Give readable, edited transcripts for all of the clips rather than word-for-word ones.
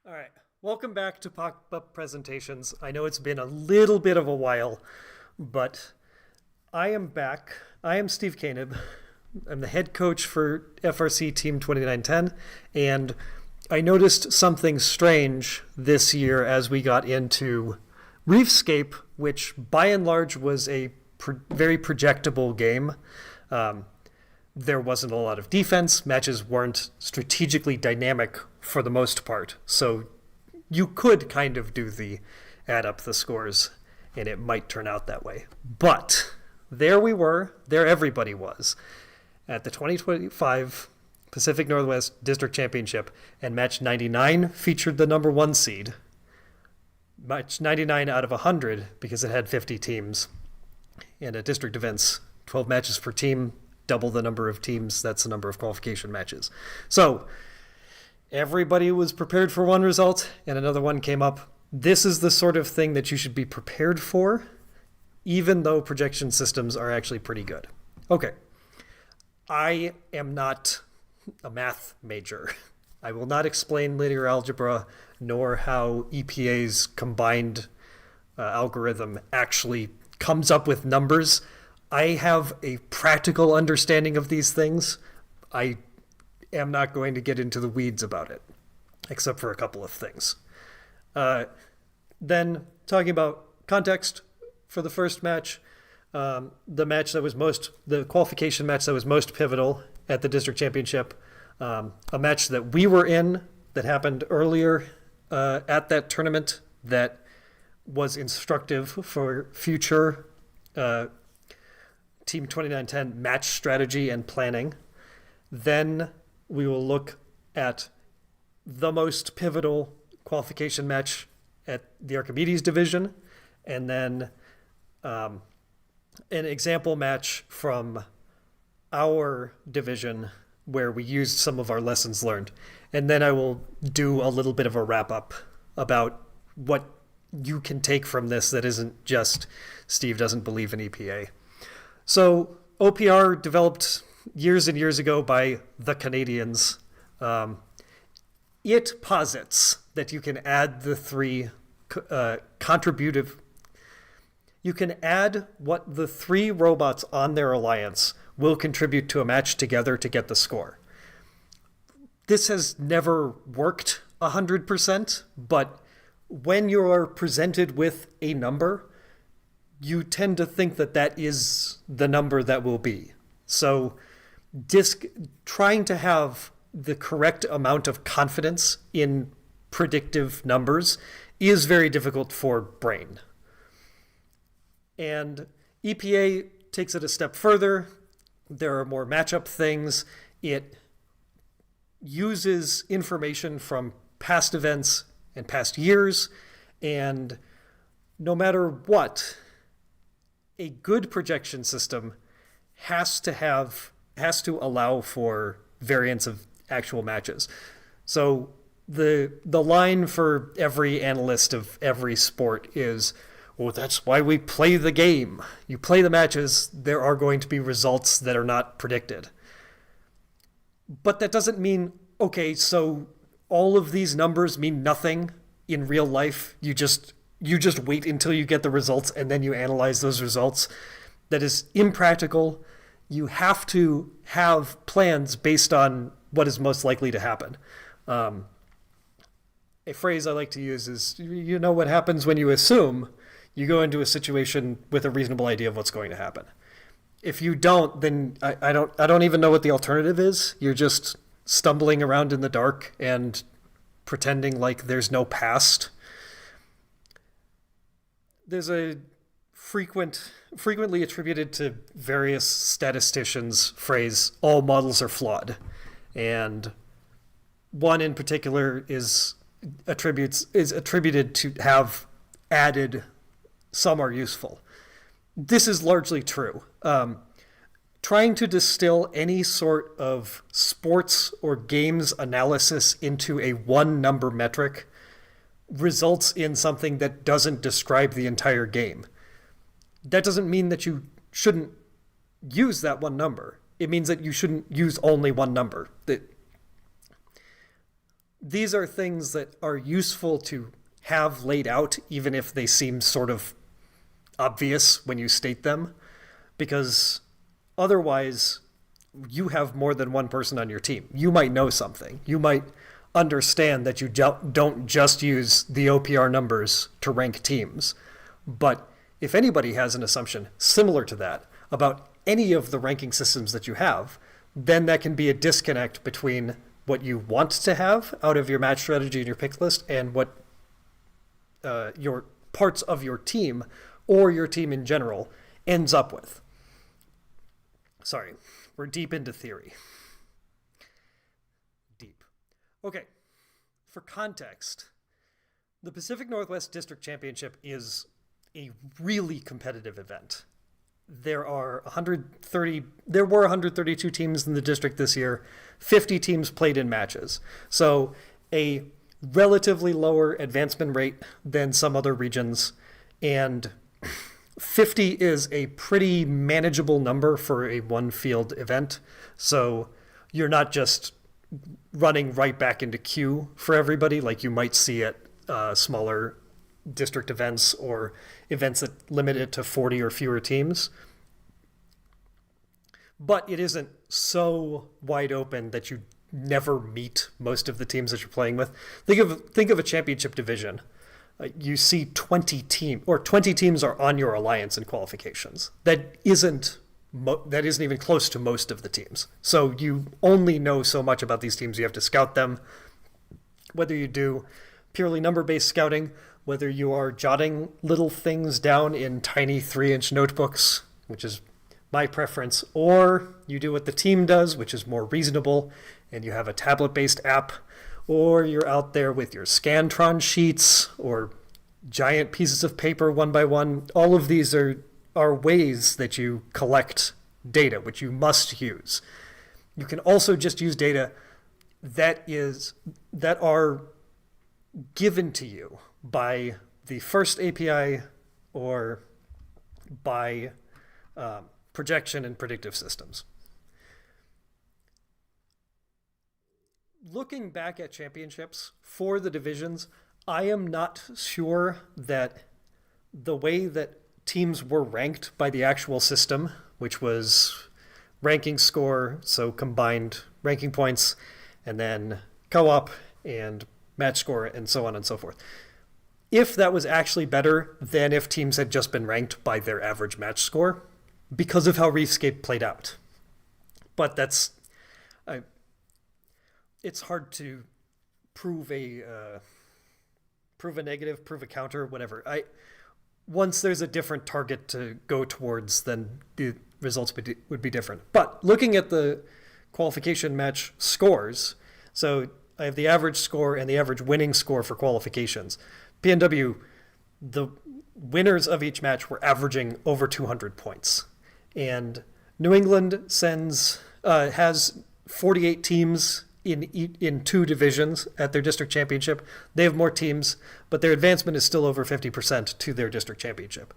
All right. Welcome back to Pop-Up Presentations. I know it's been a little bit of a while, but I am back. I am Steve Koenig. I'm the head coach for FRC Team 2910, and I noticed something strange this year as we got into Reefscape, which by and large was a very projectable game. There wasn't a lot of defense. Matches weren't strategically dynamic for the most part. So you could kind of do the add up the scores and it might turn out that way. But there we were, there everybody was at the 2025 Pacific Northwest District Championship, and match 99 featured the number one seed. Match 99 out of 100 because it had 50 teams. And at district events, 12 matches per team, double the number of teams. That's the number of qualification matches. So everybody was prepared for one result and another one came up. This is the sort of thing that you should be prepared for, even though projection systems are actually pretty good. Okay. I am not a math major. I will not explain linear algebra nor how EPA's combined algorithm actually comes up with numbers. I have a practical understanding of these things. I am not going to get into the weeds about it, except for a couple of things. Then talking about context for the first match, the qualification match that was most pivotal at the district championship, a match that we were in that happened earlier at that tournament that was instructive for future Team 2910 match strategy and planning. Then we will look at the most pivotal qualification match at the Archimedes division, and then an example match from our division where we used some of our lessons learned. And then I will do a little bit of a wrap up about what you can take from this that isn't just Steve doesn't believe in EPA. So OPR developed years and years ago by the Canadians. It posits that you can add the three contributive. You can add what the three robots on their alliance will contribute to a match together to get the score. This has never worked 100%, but when you are presented with a number, you tend to think that that is the number that will be. So trying to have the correct amount of confidence in predictive numbers is very difficult for brain. And EPA takes it a step further. There are more matchup things. It uses information from past events and past years, and no matter what, a good projection system has to allow for variance of actual matches. So the line for every analyst of every sport is, well, that's why we play the game. You play the matches, there are going to be results that are not predicted. But that doesn't mean, okay, so all of these numbers mean nothing in real life. You just wait until you get the results and then you analyze those results. That is impractical. You have to have plans based on what is most likely to happen. A phrase I like to use is, you know what happens when you assume. You go into a situation with a reasonable idea of what's going to happen. If you don't, then I don't even know what the alternative is. You're just stumbling around in the dark and pretending like there's no past. There's a frequently attributed to various statisticians phrase, all models are flawed. And one in particular is attributed to have added some are useful. This is largely true. Trying to distill any sort of sports or games analysis into a one number metric results in something that doesn't describe the entire game. That doesn't mean that you shouldn't use that one number. It means that you shouldn't use only one number. these are things that are useful to have laid out, even if they seem sort of obvious when you state them, because otherwise you have more than one person on your team. You might know something. You might understand that you don't just use the OPR numbers to rank teams. But if anybody has an assumption similar to that about any of the ranking systems that you have, then that can be a disconnect between what you want to have out of your match strategy and your pick list and what your parts of your team or your team in general ends up with. Sorry, we're deep into theory. Deep. Okay, for context, the Pacific Northwest District Championship is a really competitive event. There were 132 teams in the district this year. 50 teams played in matches. So a relatively lower advancement rate than some other regions, and 50 is a pretty manageable number for a one field event. So you're not just running right back into queue for everybody like you might see at smaller district events or events that limit it to 40 or fewer teams. But it isn't so wide open that you never meet most of the teams that you're playing with. Think of a championship division. You see 20 teams are on your alliance in qualifications. That isn't even close to most of the teams. So you only know so much about these teams. You have to scout them. Whether you do purely number-based scouting, whether you are jotting little things down in tiny 3-inch notebooks, which is my preference, or you do what the team does, which is more reasonable, and you have a tablet-based app, or you're out there with your Scantron sheets or giant pieces of paper one by one. All of these are ways that you collect data, which you must use. You can also just use data that are given to you by the first API or by projection and predictive systems. Looking back at championships for the divisions, I am not sure that the way that teams were ranked by the actual system, which was ranking score, so combined ranking points, and then co-op and match score, and so on and so forth. If that was actually better than if teams had just been ranked by their average match score, because of how Reefscape played out. But it's hard to prove a negative, prove a counter, whatever. Once there's a different target to go towards, then the results would be different. But looking at the qualification match scores, so I have the average score and the average winning score for qualifications. PNW, the winners of each match were averaging over 200 points. And New England has 48 teams in two divisions at their district championship. They have more teams, but their advancement is still over 50% to their district championship.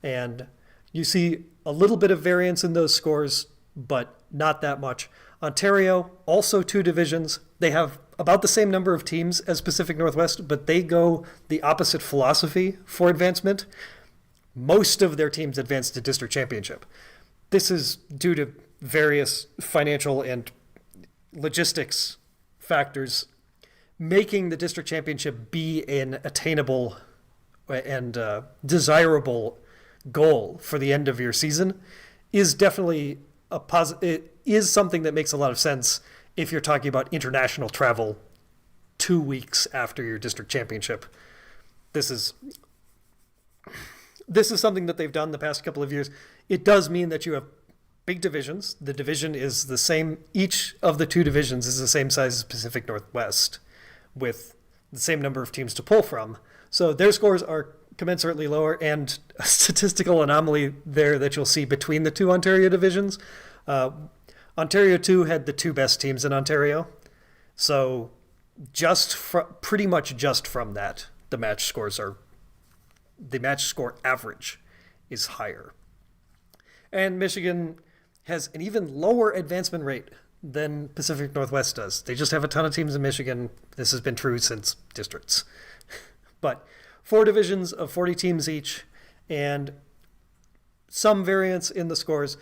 And you see a little bit of variance in those scores, but not that much. Ontario, also two divisions. They have about the same number of teams as Pacific Northwest, but they go the opposite philosophy for advancement. Most of their teams advance to district championship. This is due to various financial and logistics factors, making the district championship be an attainable and desirable goal for the end of your season is definitely it is something that makes a lot of sense if you're talking about international travel 2 weeks after your district championship. This is something that they've done the past couple of years. It does mean that you have big divisions. The division is the same. Each of the two divisions is the same size as Pacific Northwest, with the same number of teams to pull from. So their scores are commensurately lower, and a statistical anomaly there that you'll see between the two Ontario divisions. Ontario 2 had the two best teams in Ontario. So pretty much just from that, the match score average is higher. And Michigan has an even lower advancement rate than Pacific Northwest does. They just have a ton of teams in Michigan. This has been true since districts. But 4 divisions of 40 teams each, and some variance in the scores.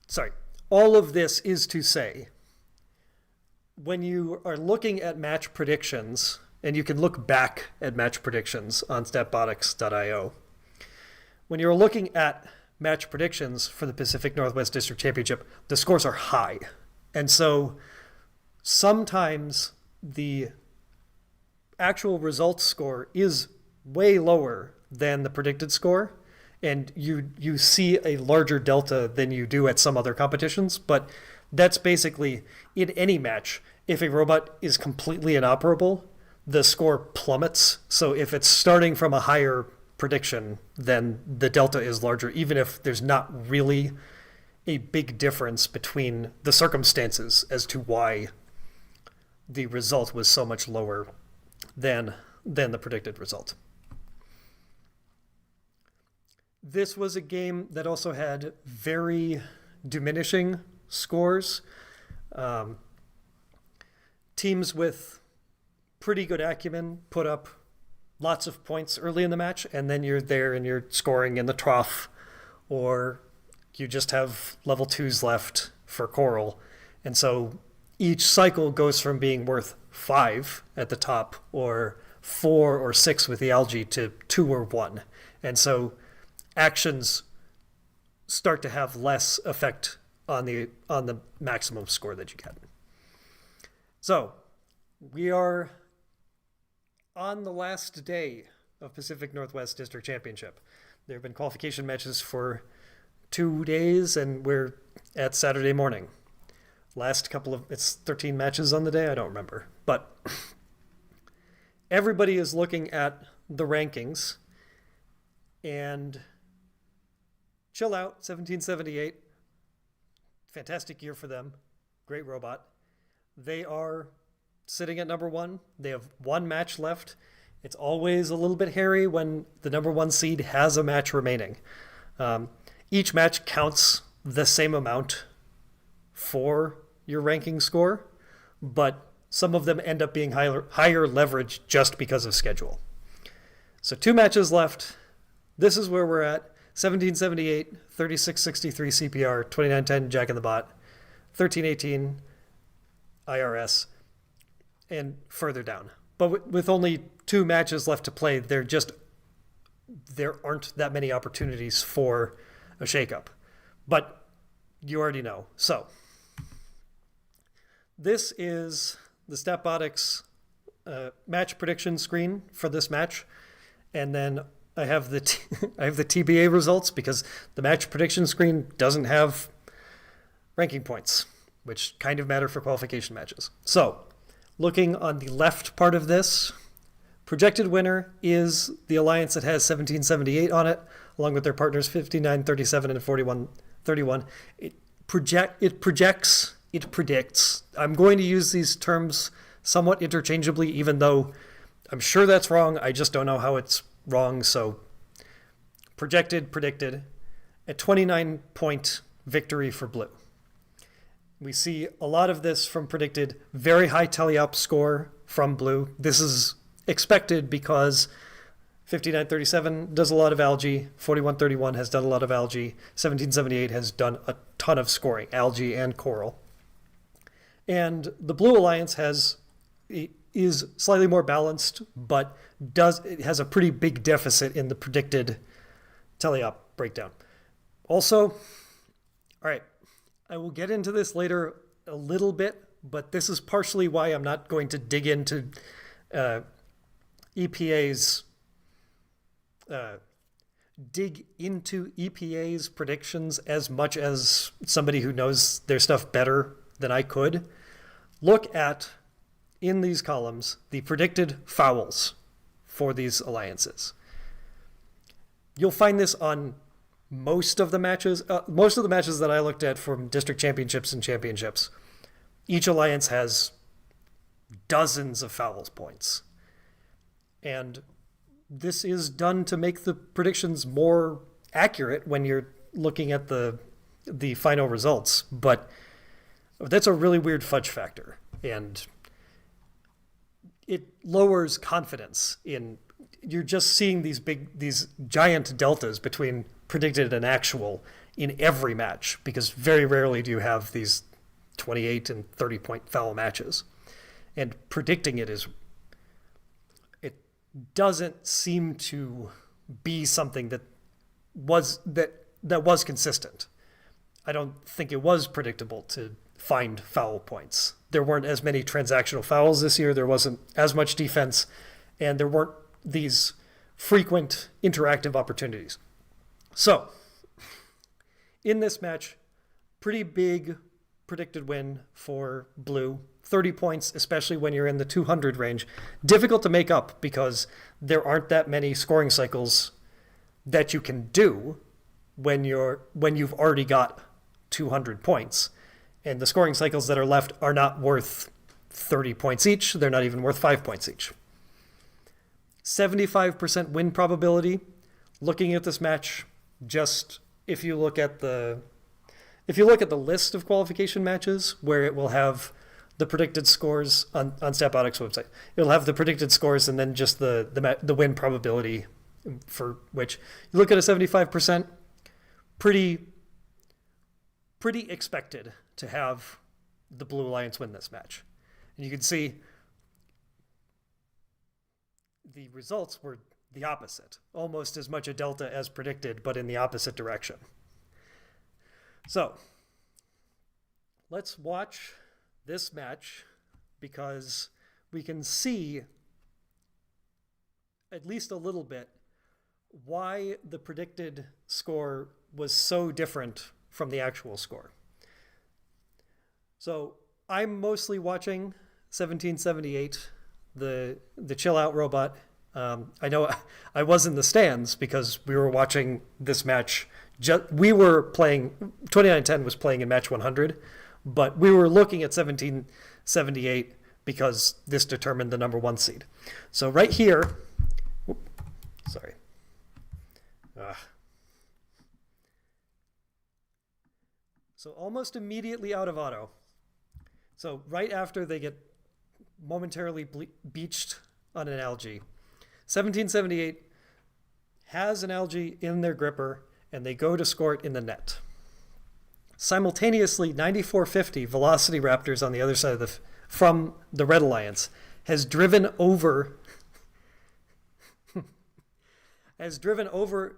Sorry, all of this is to say, when you are looking at match predictions, and you can look back at match predictions on statbotics.io, when you're looking at match predictions for the Pacific Northwest District Championship, the scores are high. And so sometimes the actual results score is way lower than the predicted score, and you see a larger delta than you do at some other competitions. But that's basically in any match. If a robot is completely inoperable, the score plummets. So if it's starting from a higher prediction, then the delta is larger, even if there's not really a big difference between the circumstances as to why the result was so much lower than the predicted result. This was a game that also had very diminishing scores. Teams with pretty good acumen put up lots of points early in the match, and then you're there and you're scoring in the trough, or you just have level 2s left for coral. And so each cycle goes from being worth 5 at the top, or 4 or 6 with the algae, to 2 or 1. And so actions start to have less effect on the maximum score that you get. So we are on the last day of Pacific Northwest District Championship. There have been qualification matches for 2 days, and we're at Saturday morning. Last couple of, it's 13 matches on the day, I don't remember. But everybody is looking at the rankings, and chill out, 1778. Fantastic year for them. Great robot. They are sitting at number 1. They have 1 match left. It's always a little bit hairy when the number 1 seed has a match remaining. Each match counts the same amount for your ranking score, but some of them end up being higher leverage just because of schedule. So 2 matches left. This is where we're at. 1778, 3663 CPR, 2910 Jack in the Bot, 1318 IRS, and further down. But with only 2 matches left to play, there aren't that many opportunities for a shakeup. But you already know. So this is the StatBotics match prediction screen for this match, and then I have the TBA results because the match prediction screen doesn't have ranking points, which kind of matter for qualification matches. So, looking on the left part of this, projected winner is the alliance that has 1778 on it, along with their partners 5937 and 4131. It predicts. I'm going to use these terms somewhat interchangeably, even though I'm sure that's wrong. I just don't know how it's wrong. So predicted, a 29-point victory for blue. We see a lot of this from predicted, very high teleop score from blue. This is expected because 5937 does a lot of algae, 4131 has done a lot of algae, 1778 has done a ton of scoring, algae and coral. And the Blue Alliance is slightly more balanced, but it has a pretty big deficit in the predicted teleop breakdown. Also, all right, I will get into this later a little bit, but this is partially why I'm not going to dig into EPA's predictions as much as somebody who knows their stuff better than I could. Look at, in these columns, the predicted fouls for these alliances. You'll find this on most of the matches. Most of the matches that I looked at from district championships and championships, each alliance has dozens of fouls points. And this is done to make the predictions more accurate when you're looking at the final results. But That's a really weird fudge factor, and it lowers confidence in. You're just seeing these giant deltas between predicted and actual in every match, because very rarely do you have these 28 and 30 point foul matches. And predicting it doesn't seem to be something that was consistent. I don't think it was predictable to find foul points. There weren't as many transactional fouls this year. There wasn't as much defense, and there weren't these frequent interactive opportunities. So, in this match, pretty big predicted win for blue. 30 points, especially when you're in the 200 range. Difficult to make up because there aren't that many scoring cycles that you can do when you've already got 200 points. And the scoring cycles that are left are not worth 30 points each. They're not even worth 5 points each. 75% win probability. Looking at this match, just if you look at the list of qualification matches where it will have the predicted scores on Stapotics website, it'll have the predicted scores and then just the win probability, for which you look at a 75%, pretty expected to have the Blue Alliance win this match. And you can see the results were the opposite. Almost as much a delta as predicted, but in the opposite direction. So, let's watch this match because we can see at least a little bit why the predicted score was so different from the actual score. So, I'm mostly watching 1778, the chill out robot. I know I was in the stands because we were watching this match. We were playing, 2910 was playing in match 100, but we were looking at 1778 because this determined the number 1 seed. So right here, sorry. So almost immediately out of auto. So right after they get momentarily beached on an algae, 1778 has an algae in their gripper and they go to score it in the net. Simultaneously, 9450 Velocity Raptors on the other side of from the Red Alliance has driven over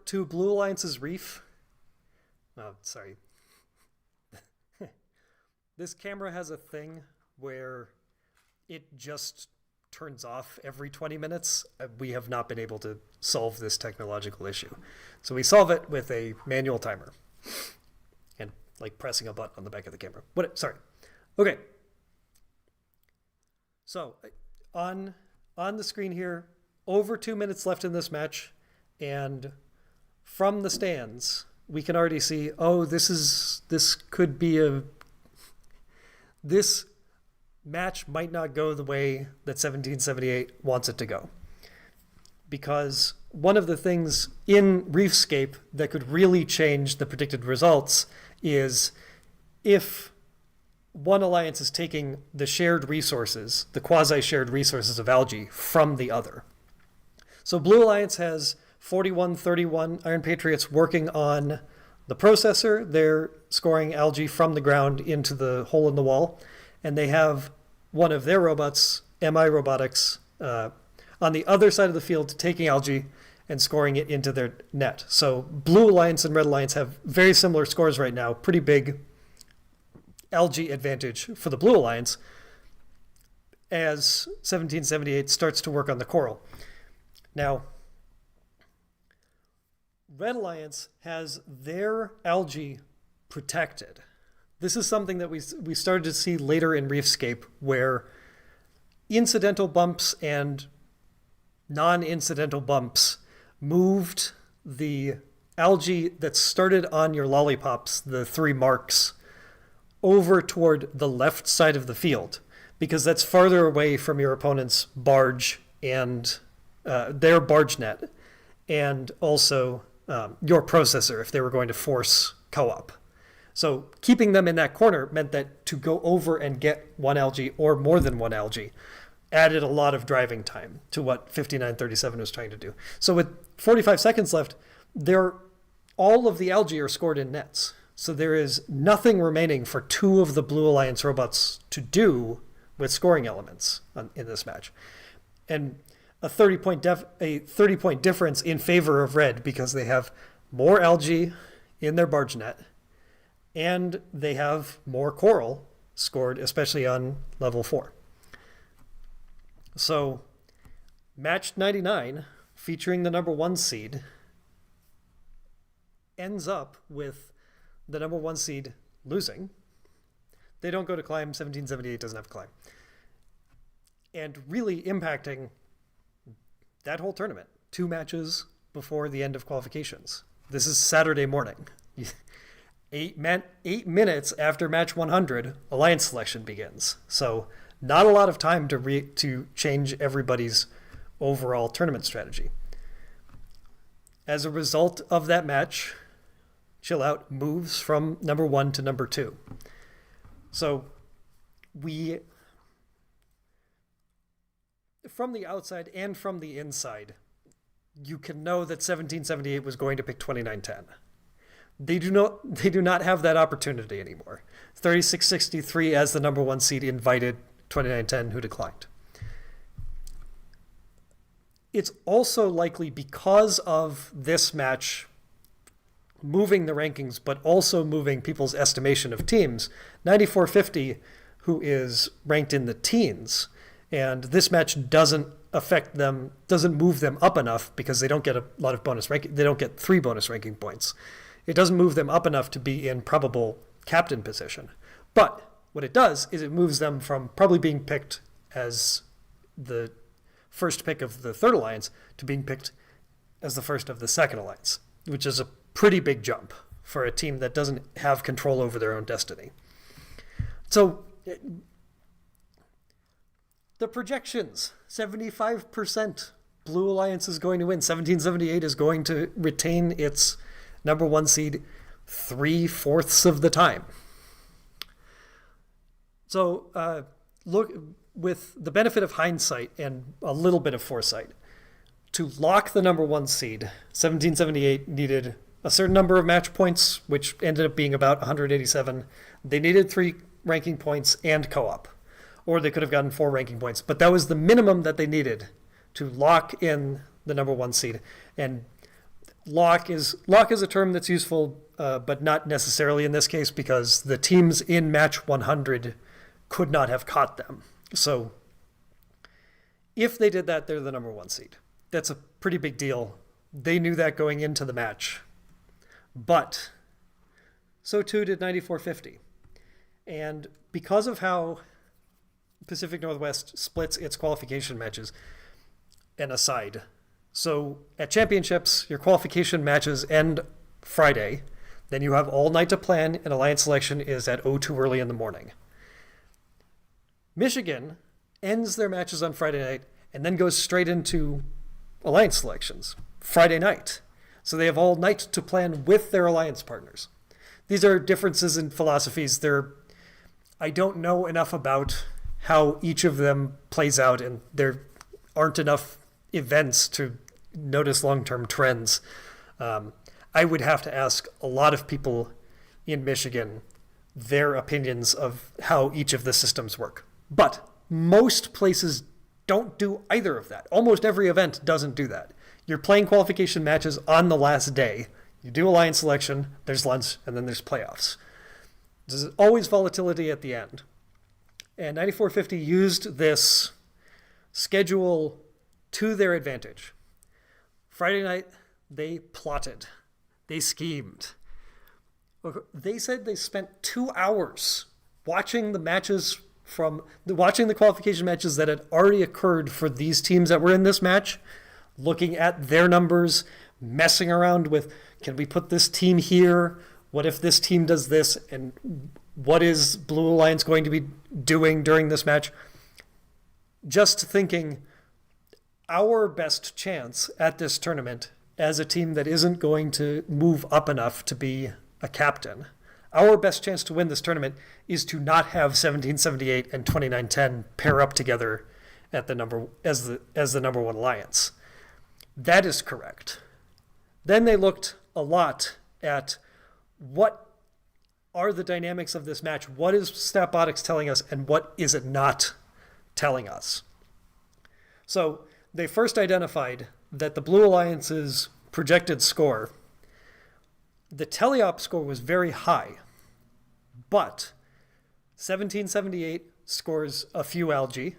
to Blue Alliance's reef. Oh, sorry. This camera has a thing where it just turns off every 20 minutes. We have not been able to solve this technological issue. So we solve it with a manual timer and like pressing a button on the back of the camera. Sorry. Okay. So on the screen here, over 2 minutes left in this match. And from the stands, we can already see, this match might not go the way that 1778 wants it to go. Because one of the things in Reefscape that could really change the predicted results is if one alliance is taking the shared resources, the quasi-shared resources of algae, from the other. So Blue Alliance has 4131 Iron Patriots working on the processor. They're scoring algae from the ground into the hole in the wall. And they have one of their robots, MI Robotics, on the other side of the field taking algae and scoring it into their net. So Blue Alliance and Red Alliance have very similar scores right now. Pretty big algae advantage for the Blue Alliance as 1778 starts to work on the coral. Now, Red Alliance has their algae protected. This is something that we started to see later in Reefscape, where incidental bumps and non-incidental bumps moved the algae that started on your lollipops, the 3 marks, over toward the left side of the field, because that's farther away from your opponent's barge and their barge net, and also your processor if they were going to force co-op. So keeping them in that corner meant that to go over and get one algae or more than one algae added a lot of driving time to what 5937 was trying to do. So with 45 seconds left, all of the algae are scored in nets. So there is nothing remaining for two of the Blue Alliance robots to do with scoring elements in this match. And a 30-point difference in favor of red because they have more algae in their barge net and they have more coral scored, especially on level 4. So match 99, featuring the number 1 seed, ends up with the number 1 seed losing. They don't go to climb. 1778 doesn't have a climb. And really impacting that whole tournament. 2 matches before the end of qualifications. This is Saturday morning. 8 minutes after match 100, Alliance selection begins. So not a lot of time to change everybody's overall tournament strategy. As a result of that match, Chill Out moves from number 1 to number 2. So we, from the outside and from the inside, you can know that 1778 was going to pick 2910. They do not have that opportunity anymore. 3663 as the number 1 seed invited 2910, who declined. It's also likely because of this match moving the rankings, but also moving people's estimation of teams. 9450, who is ranked in the teens, and this match doesn't move them up enough because they don't get a lot of bonus ranking. They don't get 3 bonus ranking points. It doesn't move them up enough to be in probable captain position. But what it does is it moves them from probably being picked as the first pick of the third alliance to being picked as the first of the second alliance, which is a pretty big jump for a team that doesn't have control over their own destiny. So the projections, 75% Blue Alliance is going to win. 1778 is going to retain its number 1 seed 3/4 of the time. So look, with the benefit of hindsight and a little bit of foresight, to lock the number 1 seed, 1778 needed a certain number of match points, which ended up being about 187. They needed 3 ranking points and co-op, or they could have gotten 4 ranking points. But that was the minimum that they needed to lock in the number 1 seed. And lock is a term that's useful, but not necessarily in this case because the teams in match 100 could not have caught them. So if they did that, they're the number 1 seed. That's a pretty big deal. They knew that going into the match. But so too did 9450. And because of how Pacific Northwest splits its qualification matches, an aside. So at championships, your qualification matches end Friday. Then you have all night to plan, and alliance selection is at 2 early in the morning. Michigan ends their matches on Friday night and then goes straight into alliance selections Friday night. So they have all night to plan with their alliance partners. These are differences in philosophies. I don't know enough about how each of them plays out, and there aren't enough events to notice long-term trends. I would have to ask a lot of people in Michigan their opinions of how each of the systems work. But most places don't do either of that. Almost every event doesn't do that. You're playing qualification matches on the last day. You do alliance selection, there's lunch, and then there's playoffs. There's always volatility at the end. And 9450 used this schedule to their advantage. Friday night, they plotted. They schemed. They said they spent 2 hours watching the qualification matches that had already occurred for these teams that were in this match, looking at their numbers, messing around with, can we put this team here? What if this team does this? And what is Blue Alliance going to be doing during this match? Just thinking, our best chance at this tournament as a team that isn't going to move up enough to be a captain, Our best chance to win this tournament is to not have 1778 and 2910 pair up together at the number as the number one alliance. That is correct. Then they looked a lot at what are the dynamics of this match, what is Statbotics telling us, and what is it not telling us. So they first identified that the Blue Alliance's projected score, the teleop score was very high, but 1778 scores a few algae,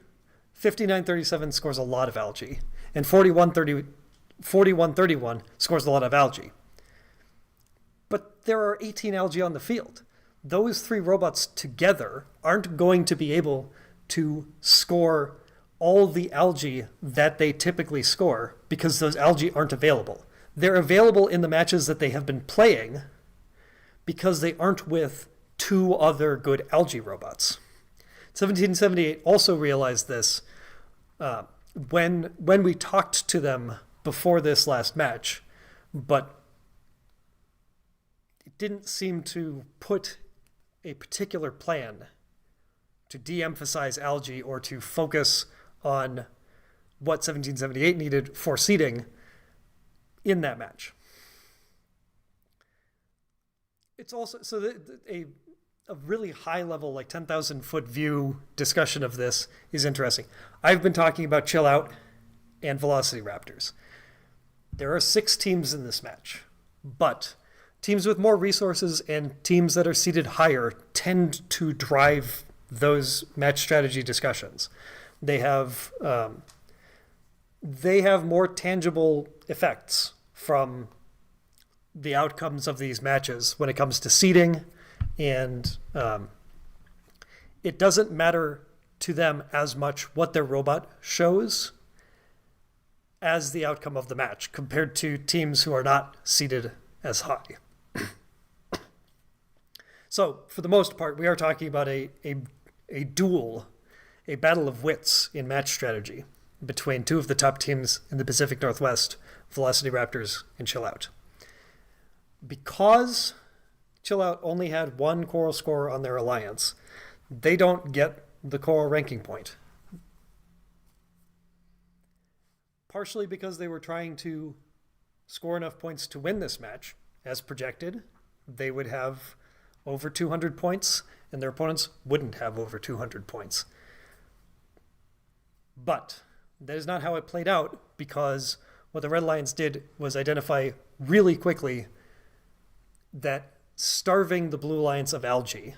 5937 scores a lot of algae, and 4131 scores a lot of algae. But there are 18 algae on the field. Those three robots together aren't going to be able to score all the algae that they typically score because those algae aren't available. They're available in the matches that they have been playing because they aren't with two other good algae robots. 1778 also realized this when we talked to them before this last match, but it didn't seem to put a particular plan to de-emphasize algae or to focus on what 1778 needed for seeding in that match. It's also so a really high level, like 10,000 foot view discussion of this is interesting. I've been talking about Chill Out and Velocity Raptors. There are 6 teams in this match, but teams with more resources and teams that are seated higher tend to drive those match strategy discussions. They have more tangible effects from the outcomes of these matches when it comes to seeding, and it doesn't matter to them as much what their robot shows as the outcome of the match compared to teams who are not seated as high. So for the most part, we are talking about a duel, a battle of wits in match strategy between two of the top teams in the Pacific Northwest, Velocity Raptors and Chill Out. Because Chill Out only had one Coral score on their alliance, they don't get the Coral ranking point. Partially because they were trying to score enough points to win this match. As projected, they would have over 200 points, and their opponents wouldn't have over 200 points. But that is not how it played out, because what the Red Alliance did was identify really quickly that starving the Blue Alliance of algae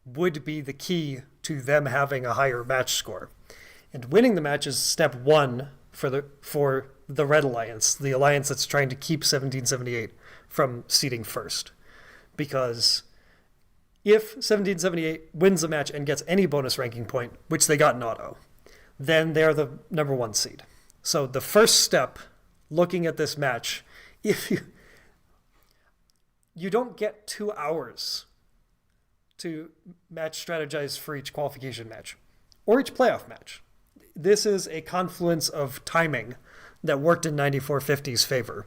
would be the key to them having a higher match score. And winning the match is step one for the Red Alliance, the alliance that's trying to keep 1778 from seeding first. Because if 1778 wins the match and gets any bonus ranking point, which they got in auto, then they're the number one seed. So the first step, looking at this match, if you don't get 2 hours to match strategize for each qualification match or each playoff match. This is a confluence of timing that worked in 9450's favor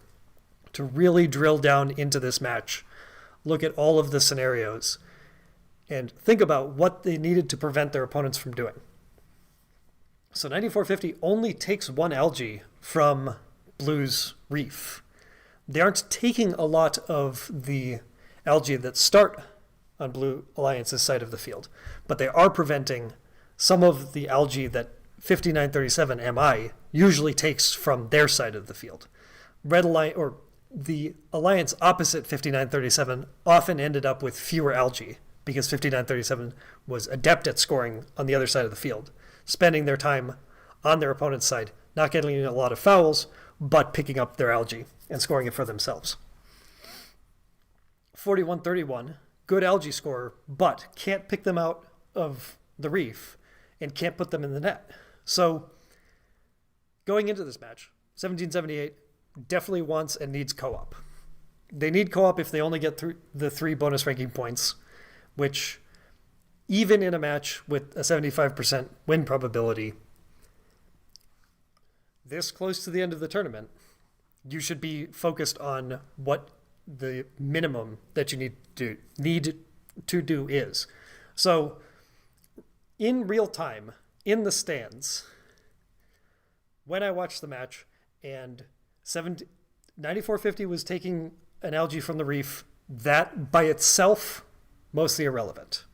to really drill down into this match, look at all of the scenarios, and think about what they needed to prevent their opponents from doing. So 9450 only takes one algae from Blue's reef. They aren't taking a lot of the algae that start on Blue Alliance's side of the field, but they are preventing some of the algae that 5937 MI usually takes from their side of the field. Red Alliance, or the alliance opposite 5937, often ended up with fewer algae because 5937 was adept at scoring on the other side of the field, spending their time on their opponent's side, not getting a lot of fouls, but picking up their algae and scoring it for themselves. 4131, good algae scorer, but can't pick them out of the reef and can't put them in the net. So going into this match, 1778 definitely wants and needs co-op. They need co-op if they only get through the 3 bonus ranking points, which even in a match with a 75% win probability, this close to the end of the tournament, you should be focused on what the minimum that you need to do is. So in real time, in the stands, when I watched the match and 9450 was taking an algae from the reef, that by itself, mostly irrelevant.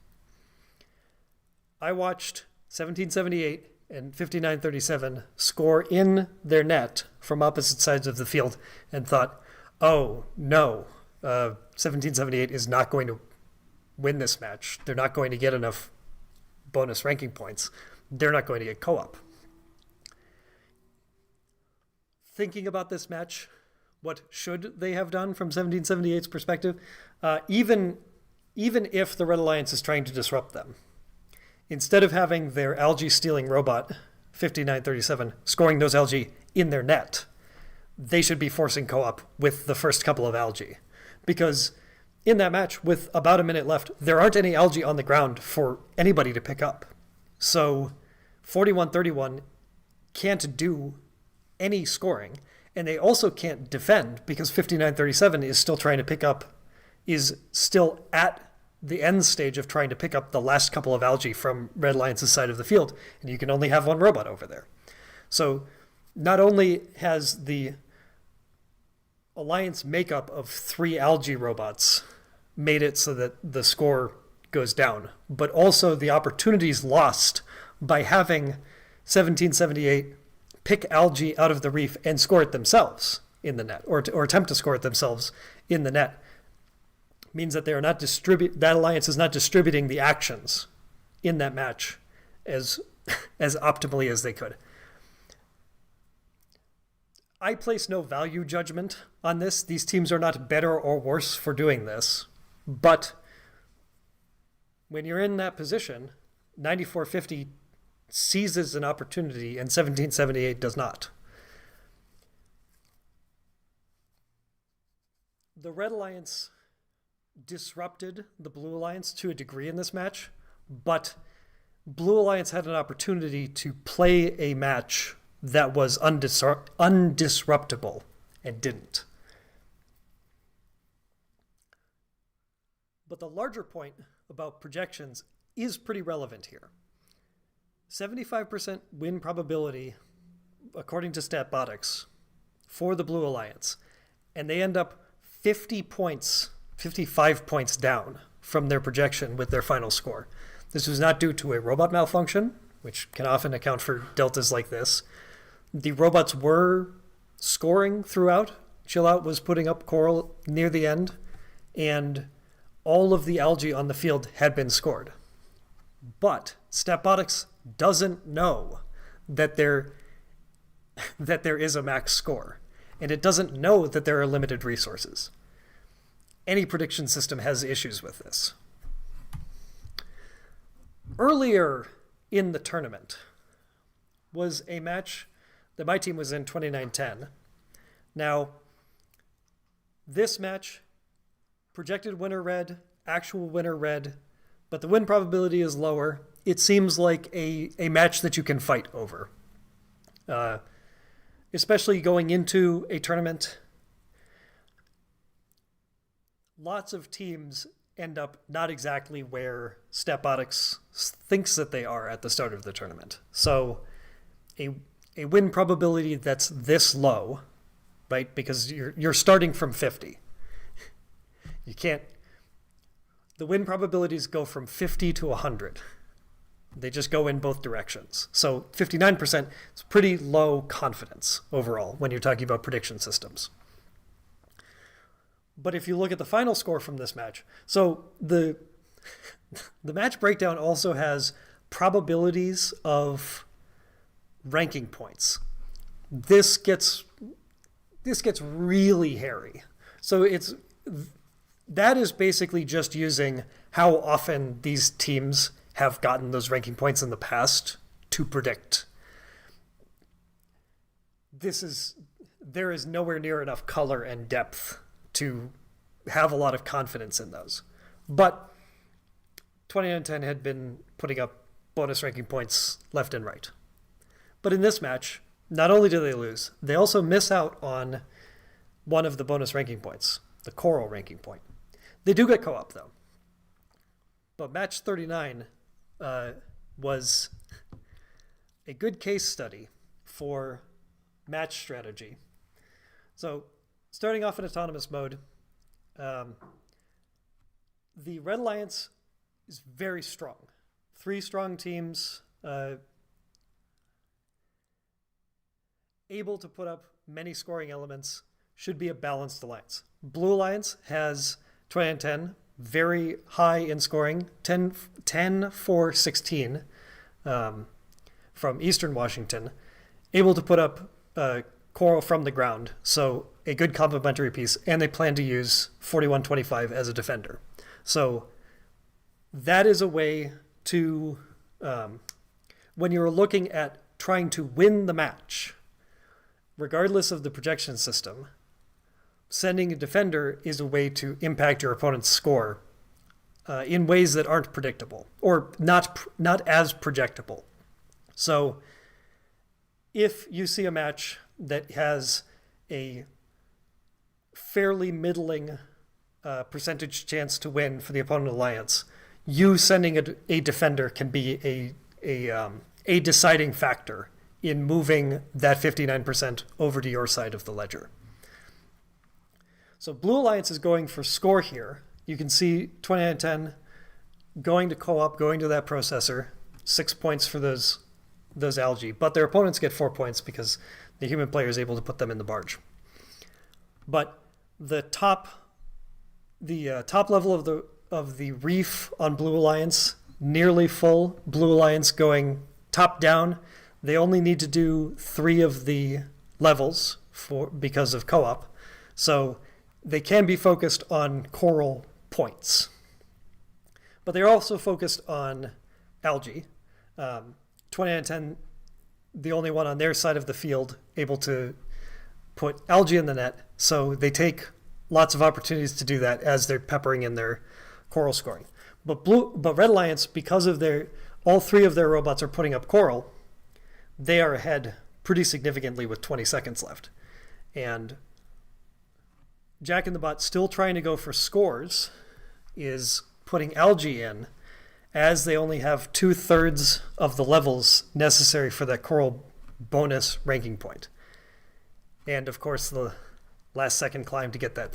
I watched 1778 and 5937 score in their net from opposite sides of the field and thought, oh no, 1778 is not going to win this match. They're not going to get enough bonus ranking points. They're not going to get co-op. Thinking about this match, what should they have done from 1778's perspective? Even if the Red Alliance is trying to disrupt them, instead of having their algae stealing robot 5937 scoring those algae in their net, they should be forcing co-op with the first couple of algae. Because in that match, with about a minute left, there aren't any algae on the ground for anybody to pick up. So 4131 can't do any scoring, and they also can't defend because 5937 is still trying to pick up, is still at the end stage of trying to pick up the last couple of algae from Red Alliance's side of the field, and you can only have one robot over there. So not only has the Alliance makeup of 3 algae robots made it so that the score goes down, but also the opportunities lost by having 1778 pick algae out of the reef and score it themselves in the net, or attempt to score it themselves in the net, means that they are not that Alliance is not distributing the actions in that match as optimally as they could. I place no value judgment on this. These teams are not better or worse for doing this, but when you're in that position, 9450 seizes an opportunity and 1778 does not. The Red Alliance disrupted the Blue Alliance to a degree in this match, but Blue Alliance had an opportunity to play a match that was undisruptible and didn't. But the larger point about projections is pretty relevant here. 75% win probability, according to StatBotics, for the Blue Alliance, and they end up 55 points down from their projection with their final score. This was not due to a robot malfunction, which can often account for deltas like this. The robots were scoring throughout. Chill Out was putting up coral near the end, and all of the algae on the field had been scored. But StatBotics doesn't know that there is a max score, and it doesn't know that there are limited resources. Any prediction system has issues with this. Earlier in the tournament was a match that my team was in 29-10. Now, this match, projected winner red, actual winner red, but the win probability is lower. It seems like a match that you can fight over. Especially going into a tournament, lots of teams end up not exactly where StatBotics thinks that they are at the start of the tournament. So a win probability that's this low, right? Because you're starting from 50. You can't. The win probabilities go from 50 to 100. They just go in both directions. So 59% is pretty low confidence overall when you're talking about prediction systems. But if you look at the final score from this match, so the match breakdown also has probabilities of ranking points. This gets really hairy. So that is basically just using how often these teams have gotten those ranking points in the past to predict. There is nowhere near enough color and depth to have a lot of confidence in those. But 29-10 had been putting up bonus ranking points left and right. But in this match, not only do they lose, they also miss out on one of the bonus ranking points. the Coral ranking point. They do get co-op, though. But match 39 was a good case study for match strategy. So starting off in autonomous mode, the Red Alliance is very strong. 3 strong teams, able to put up many scoring elements, should be a balanced alliance. Blue Alliance has 20 and 10, very high in scoring, 10 for 16 from Eastern Washington, able to put up Coral from the ground, so a good complementary piece, and they plan to use 41-25 as a defender. So that is a way to, when you're looking at trying to win the match, regardless of the projection system, sending a defender is a way to impact your opponent's score in ways that aren't predictable or not as projectable. So if you see a match that has a fairly middling percentage chance to win for the opponent alliance, you sending a defender can be a deciding factor in moving that 59% over to your side of the ledger. So Blue Alliance is going for score here. You can see 29 and 10 going to co-op, going to that processor, 6 points for those algae, but their opponents get 4 points because the human player is able to put them in the barge. But the top level of the reef on Blue Alliance, nearly full. Blue Alliance going top down. They only need to do 3 of the levels because of co-op. So they can be focused on coral points. But they're also focused on algae. 20 and 10, the only one on their side of the field able to put algae in the net. So they take lots of opportunities to do that as they're peppering in their coral scoring. But Red Alliance, because of all 3 of their robots are putting up coral, they are ahead pretty significantly with 20 seconds left. And Jack in the Bot, still trying to go for scores, is putting algae in as they only have 2/3 of the levels necessary for that coral bonus ranking point. And of course, the last second climb to get that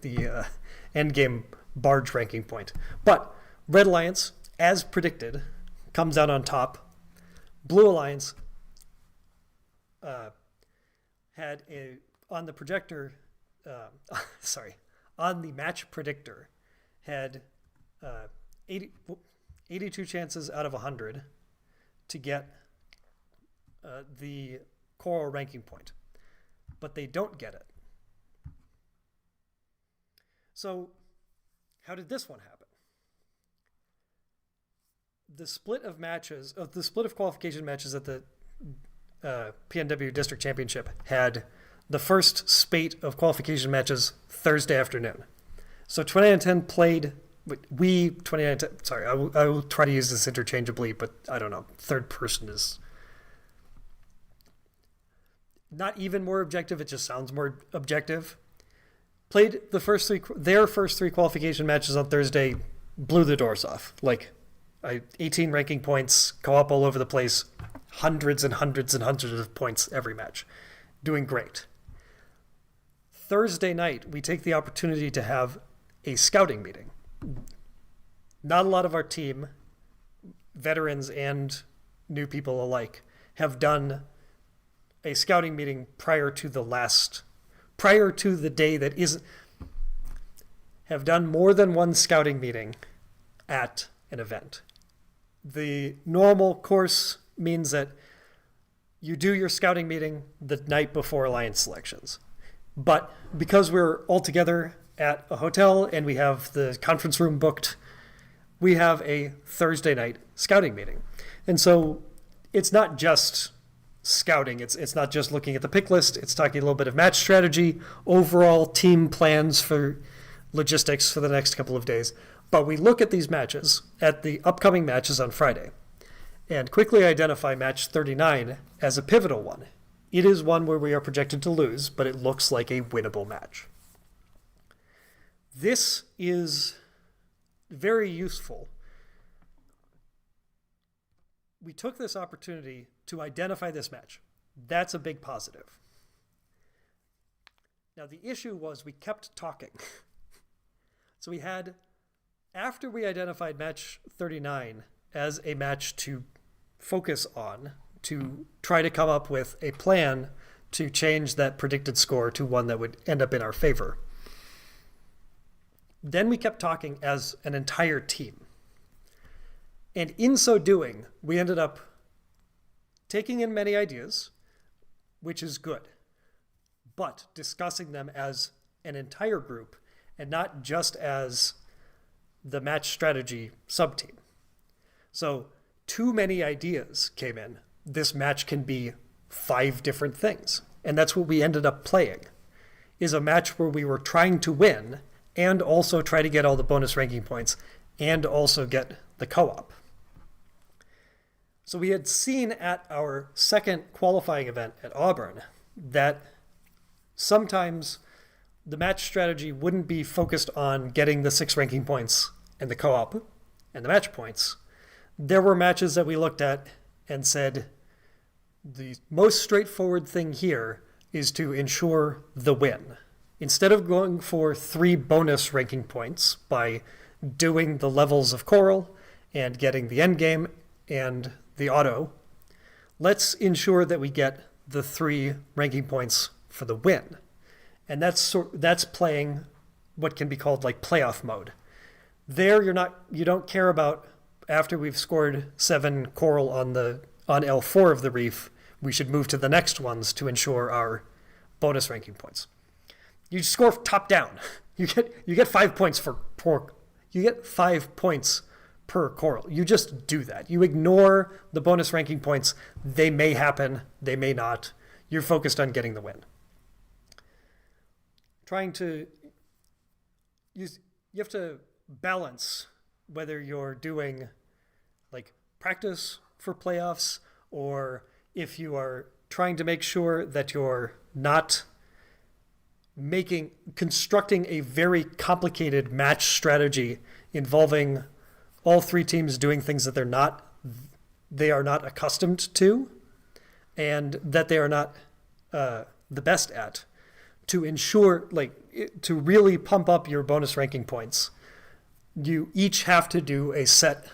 the endgame barge ranking point. But Red Alliance, as predicted, comes out on top. Blue Alliance had on the projector, on the match predictor, had 82 chances out of 100 to get the coral ranking point, but they don't get it. So how did this one happen? The split of qualification matches at the PNW District Championship had the first spate of qualification matches Thursday afternoon. So 20 and 10 played. 20 and 10. Sorry, I will try to use this interchangeably, but I don't know. Third person is not even more objective. It just sounds more objective. Played their first three qualification matches on Thursday, blew the doors off. 18 ranking points, co-op all over the place, hundreds and hundreds and hundreds of points every match. Doing great. Thursday night, we take the opportunity to have a scouting meeting. Not a lot of our team, veterans and new people alike, have done a scouting meeting prior to the day that isn't, have done more than one scouting meeting at an event. The normal course means that you do your scouting meeting the night before alliance selections. But because we're all together at a hotel and we have the conference room booked, we have a Thursday night scouting meeting. And so it's not just scouting. It's not just looking at the pick list. It's talking a little bit of match strategy, overall team plans for logistics for the next couple of days. But we look at these matches, at the upcoming matches on Friday, and quickly identify match 39 as a pivotal one. It is one where we are projected to lose, but it looks like a winnable match. This is very useful. We took this opportunity to identify this match. That's a big positive. Now, the issue was we kept talking. So we had, after we identified match 39 as a match to focus on, to try to come up with a plan to change that predicted score to one that would end up in our favor. Then we kept talking as an entire team. And in so doing, we ended up taking in many ideas, which is good, but discussing them as an entire group and not just as the match strategy sub-team. So too many ideas came in. This match can be 5 different things. And that's what we ended up playing, is a match where we were trying to win and also try to get all the bonus ranking points and also get the co-op. So we had seen at our second qualifying event at Auburn that sometimes the match strategy wouldn't be focused on getting the 6 ranking points and the co-op and the match points. There were matches that we looked at and said, the most straightforward thing here is to ensure the win. Instead of going for 3 bonus ranking points by doing the levels of Coral and getting the end game and the auto, let's ensure that we get the 3 ranking points for the win. And that's playing what can be called like playoff mode. There you don't care about after we've scored 7 Coral on L4 of the reef, we should move to the next ones to ensure our bonus ranking points. You score top down. You get 5 points you get 5 points per Coral. You just do that. You ignore the bonus ranking points. They may happen, they may not. You're focused on getting the win. You have to balance whether you're doing like practice for playoffs or if you are trying to make sure that you're not constructing a very complicated match strategy involving all 3 teams doing things that they are not accustomed to and that they are not the best at, to ensure, to really pump up your bonus ranking points. You each have to do a set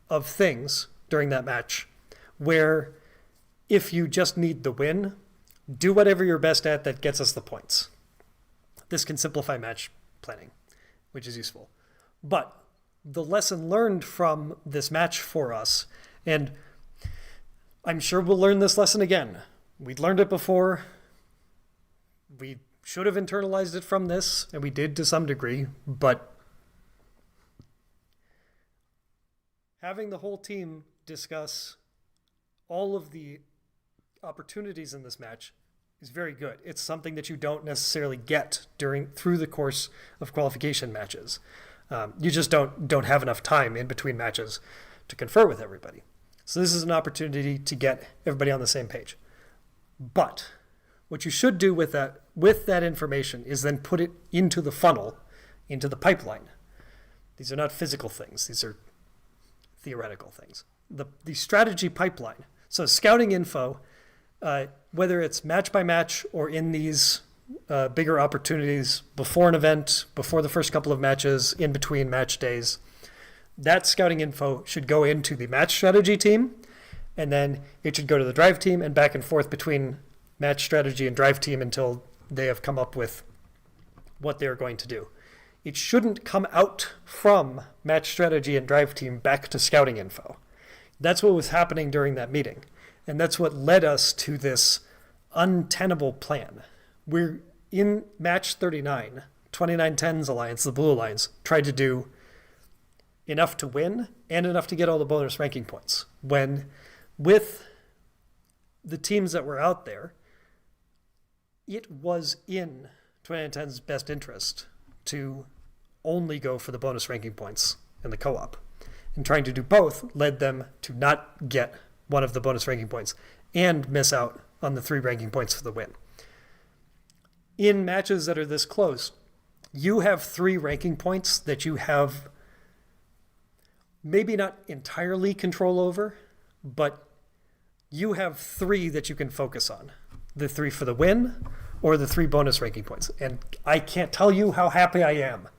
of things during that match where if you just need the win, do whatever you're best at that gets us the points. This can simplify match planning, which is useful. But the lesson learned from this match for us, and I'm sure we'll learn this lesson again. We'd learned it before. We should have internalized it from this, and we did to some degree, but having the whole team discuss all of the opportunities in this match is very good. It's something that you don't necessarily get through the course of qualification matches. You just don't have enough time in between matches to confer with everybody. So this is an opportunity to get everybody on the same page. But what you should do with that information is then put it into the funnel, into the pipeline. These are not physical things. These are theoretical things. The strategy pipeline. So scouting info, whether it's match by match or in these bigger opportunities before an event, before the first couple of matches, in between match days, that scouting info should go into the match strategy team, and then it should go to the drive team and back and forth between match strategy and drive team until they have come up with what they're going to do. It shouldn't come out from match strategy and drive team back to scouting info. That's what was happening during that meeting. And that's what led us to this untenable plan. We're in match 39, 2910's Alliance, the Blue Alliance, tried to do enough to win and enough to get all the bonus ranking points. When with the teams that were out there, it was in 2910's best interest to only go for the bonus ranking points and the co-op. And trying to do both led them to not get one of the bonus ranking points and miss out on the 3 ranking points for the win. In matches that are this close, you have 3 ranking points that you have maybe not entirely control over, but you have 3 that you can focus on. The 3 for the win or the 3 bonus ranking points. And I can't tell you how happy I am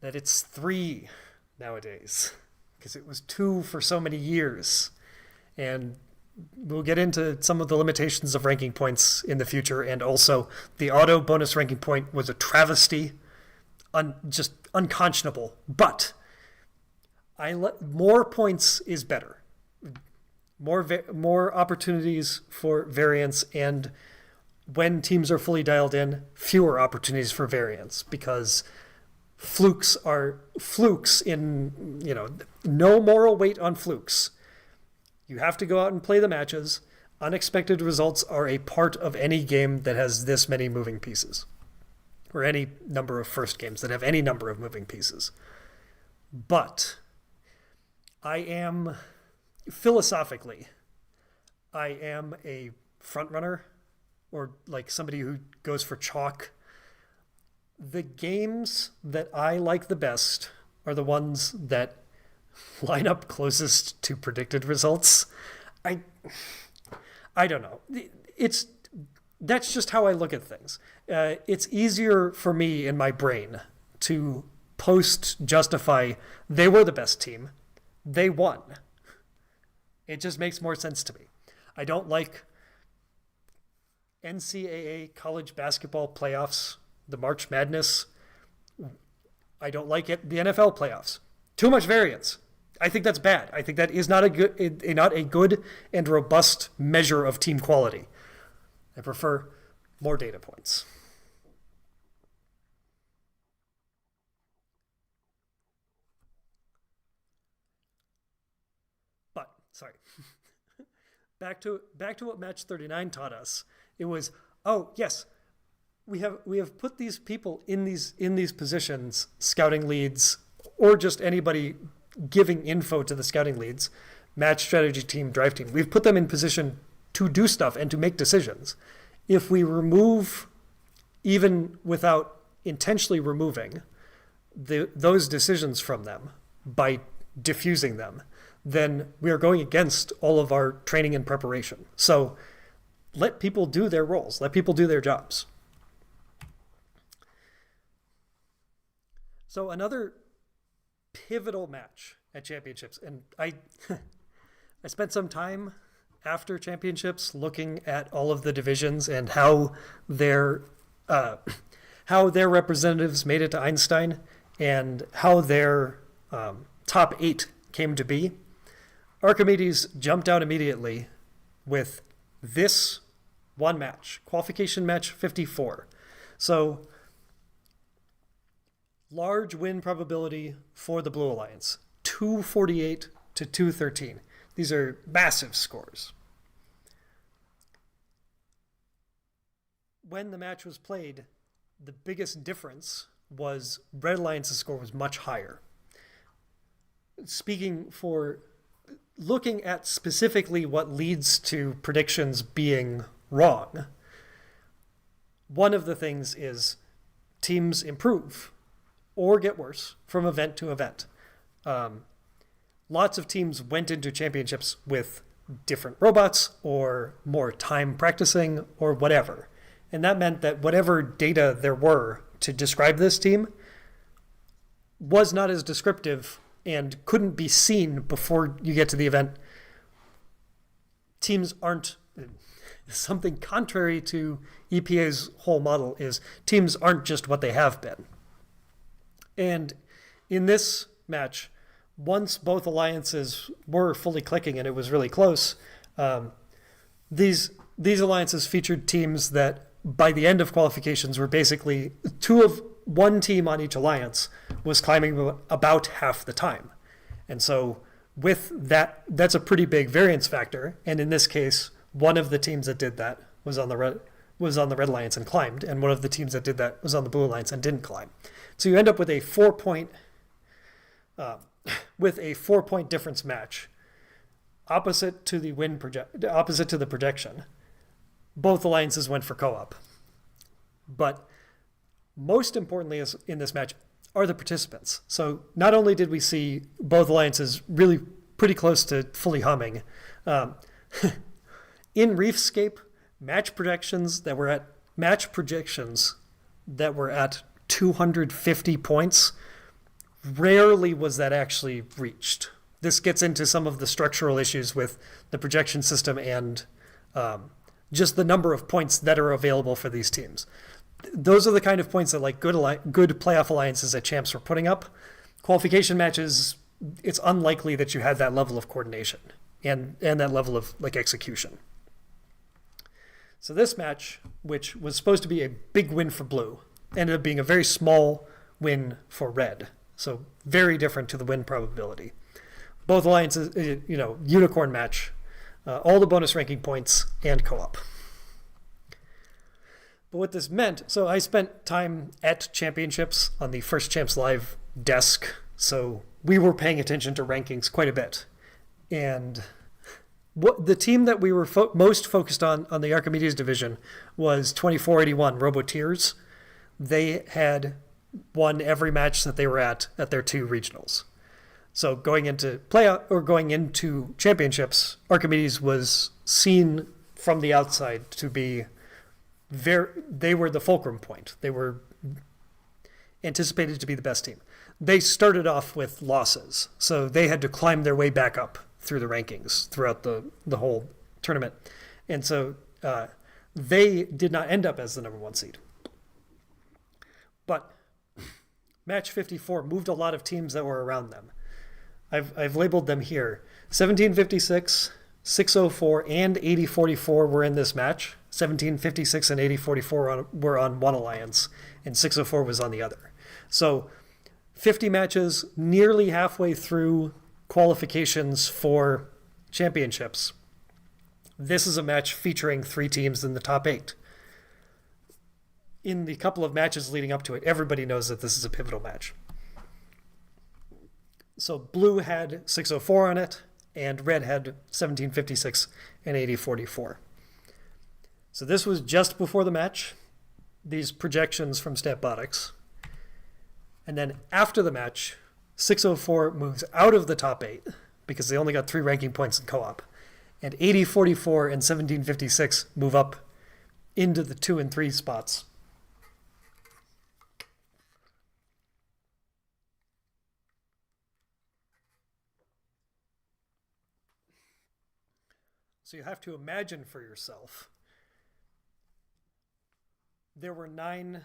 that it's 3 nowadays, because it was 2 for so many years. And we'll get into some of the limitations of ranking points in the future. And also, the auto bonus ranking point was a travesty, just unconscionable. But more points is better. More opportunities for variance, and when teams are fully dialed in, fewer opportunities for variance, because flukes are flukes in, no moral weight on flukes. You have to go out and play the matches. Unexpected results are a part of any game that has this many moving pieces, or any number of first games that have any number of moving pieces. But philosophically, I am a front runner, or like somebody who goes for chalk. The games that I like the best are the ones that line up closest to predicted results. I don't know. That's just how I look at things. It's easier for me in my brain to justify they were the best team, they won. It just makes more sense to me. I don't like NCAA college basketball playoffs, the March Madness. I don't like the NFL playoffs. Too much variance. I think that's bad. I think that is not a good and robust measure of team quality. I prefer more data points. But sorry. Back to what match 39 taught us. It was, oh yes, we have put these people in these positions, scouting leads, or just anybody giving info to the scouting leads, match strategy team, drive team. We've put them in position to do stuff and to make decisions. If we remove, even without intentionally removing, those decisions from them by diffusing them, then we are going against all of our training and preparation. So let people do their roles. Let people do their jobs. So another pivotal match at championships, and I spent some time after championships looking at all of the divisions and how their representatives made it to Einstein, and how their top 8 came to be. Archimedes jumped out immediately with this one match, Qualification match 54. So large win probability for the Blue Alliance, 248 to 213. These are massive scores. When the match was played, the biggest difference was Red Alliance's score was much higher. Looking at specifically what leads to predictions being wrong, one of the things is teams improve or get worse from event to event. Lots of teams went into championships with different robots or more time practicing or whatever. And that meant that whatever data there were to describe this team was not as descriptive and couldn't be seen before you get to the event. Teams aren't, something contrary to EPA's whole model is teams aren't just what they have been. And in this match, once both alliances were fully clicking and it was really close, these alliances featured teams that by the end of qualifications were basically one team on each alliance was climbing about half the time. And so with that's a pretty big variance factor. And in this case, one of the teams that did that was on the Red Alliance and climbed, and one of the teams that did that was on the Blue Alliance and didn't climb. So you end up with a 4-point difference match, opposite to the projection. Both alliances went for co-op, but most importantly is in this match are the participants. So not only did we see both alliances really pretty close to fully humming, um, in Reefscape, match projections that were at 250 points, rarely was that actually reached. This gets into some of the structural issues with the projection system and just the number of points that are available for these teams. Those are the kind of points that like good playoff alliances at champs were putting up. Qualification matches, it's unlikely that you had that level of coordination and that level of like execution. So this match, which was supposed to be a big win for blue, ended up being a very small win for red. So very different to the win probability. Both alliances, unicorn match, all the bonus ranking points and co-op. But what this meant, so I spent time at championships on the First Champs Live desk, so we were paying attention to rankings quite a bit. And what the team that we were most focused on the Archimedes division was 2481 Roboteers. They had won every match that they were at their 2 regionals. So going into championships, Archimedes was seen from the outside to be they were the fulcrum point. They were anticipated to be the best team. They started off with losses, so they had to climb their way back up through the rankings throughout the whole tournament. And so they did not end up as the number 1 seed. But match 54 moved a lot of teams that were around them. I've labeled them here. 1756, 604, and 8044 were in this match. 1756 and 8044 were on one alliance, and 604 was on the other. So 50 matches, nearly halfway through qualifications for championships. This is a match featuring 3 teams in the top 8. In the couple of matches leading up to it, everybody knows that this is a pivotal match. So blue had 604 on it, and red had 1756 and 8044. So this was just before the match, these projections from Statbotics. And then after the match, 604 moves out of the top 8 because they only got 3 ranking points in co-op. And 8044 and 1756 move up into the 2 and 3 spots. So you have to imagine for yourself. There were 9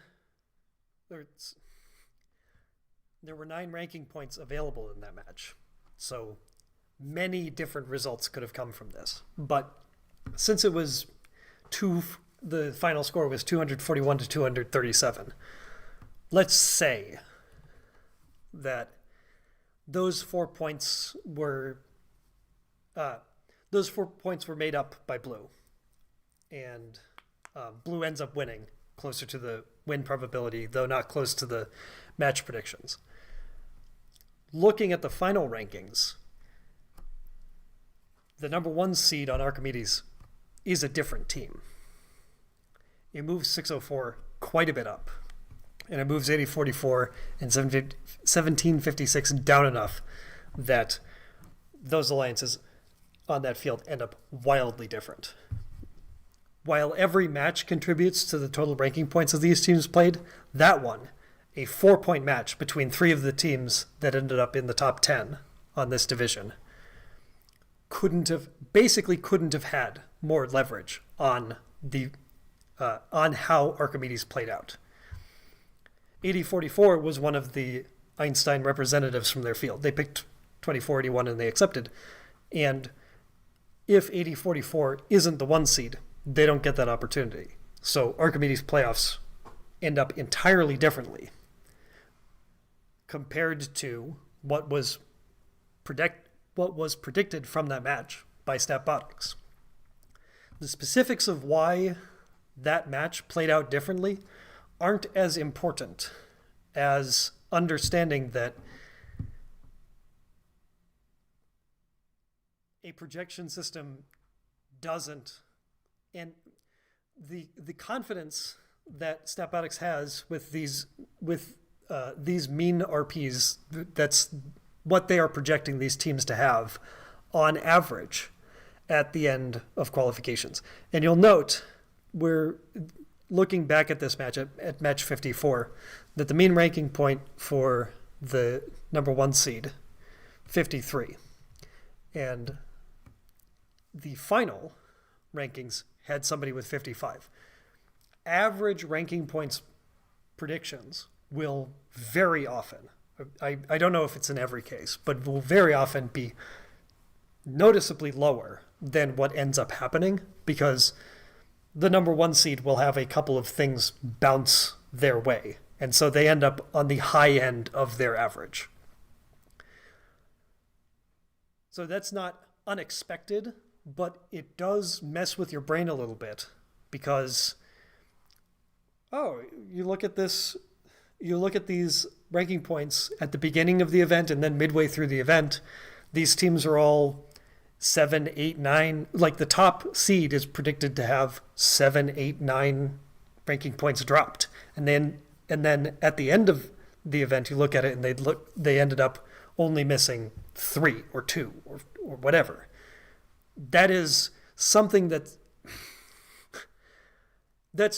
ranking points available in that match. So many different results could have come from this. But since it was the final score was 241 to 237, let's say that those 4 points were made up by blue, and blue ends up winning, closer to the win probability, though not close to the match predictions. Looking at the final rankings, the number 1 seed on Archimedes is a different team. It moves 604 quite a bit up, and it moves 8044 and 1756 down enough that those alliances on that field end up wildly different. While every match contributes to the total ranking points of these teams played, that one, a 4-point match between 3 of the teams that ended up in the top 10 on this division, couldn't have had more leverage on how Archimedes played out. 8044 was one of the Einstein representatives from their field. They picked 2481 and they accepted. And if 8044 isn't the 1 seed, they don't get that opportunity. So Archimedes playoffs end up entirely differently compared to what was predicted from that match by Statbotics. The specifics of why that match played out differently aren't as important as understanding that a projection system doesn't, and the confidence, that Snapbotics has with these mean RPs. That's what they are projecting these teams to have on average at the end of qualifications. And you'll note, we're looking back at this match at match 54, that the mean ranking point for the number 1 seed, 53, and the final rankings had somebody with 55. Average ranking points predictions will very often, I don't know if it's in every case, but will very often be noticeably lower than what ends up happening, because the number 1 seed will have a couple of things bounce their way, and so they end up on the high end of their average. So that's not unexpected, but it does mess with your brain a little bit, because you look at these ranking points at the beginning of the event and then midway through the event, these teams are all 7, 8, 9. Like the top seed is predicted to have 7, 8, 9 ranking points dropped, and then at the end of the event, you look at it and they ended up only missing 3 or 2 or whatever. That is something that's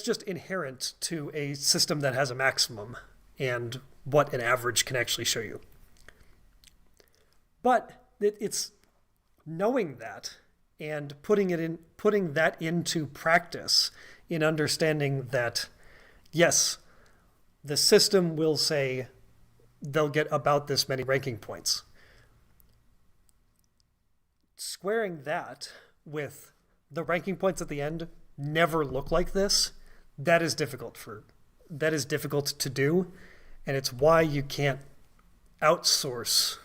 just inherent to a system that has a maximum and what an average can actually show you. But it's knowing that and putting that into practice, in understanding that, yes, the system will say they'll get about this many ranking points. Squaring that with the ranking points at the end never look like this, that is difficult to do, and it's why you can't outsource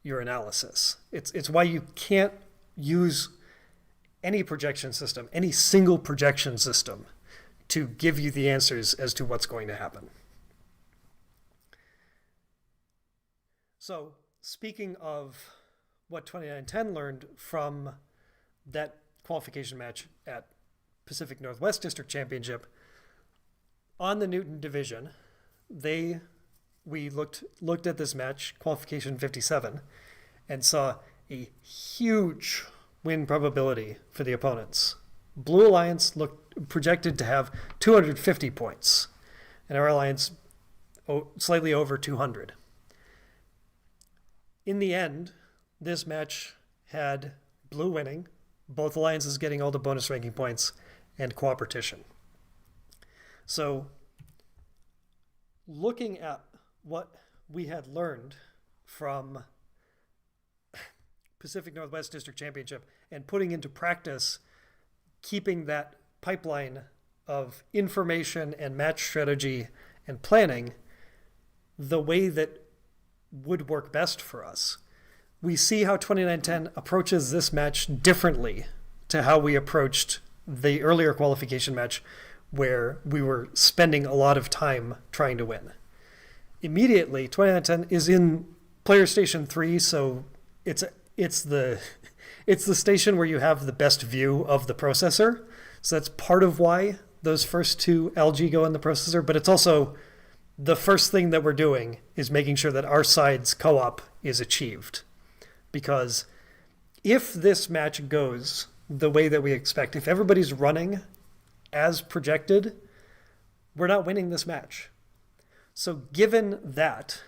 your analysis. It's why you can't use any projection system, any single projection system, to give you the answers as to what's going to happen. So, speaking of what 2910 learned from that qualification match at Pacific Northwest District Championship, on the Newton division, we looked at this match, qualification 57, and saw a huge win probability for the opponents. Blue Alliance looked projected to have 250 points, and our alliance slightly over 200. In the end, this match had blue winning, both alliances getting all the bonus ranking points, and cooperation. So, looking at what we had learned from Pacific Northwest District Championship and putting into practice, keeping that pipeline of information and match strategy and planning the way that would work best for us, we see how 2910 approaches this match differently to how we approached the earlier qualification match, where we were spending a lot of time trying to win. Immediately, 2910 is in player station 3, so it's the station where you have the best view of the processor. So that's part of why those first 2 LG go in the processor, but it's also the first thing that we're doing is making sure that our side's co-op is achieved. Because if this match goes the way that we expect, if everybody's running as projected, we're not winning this match. So given that,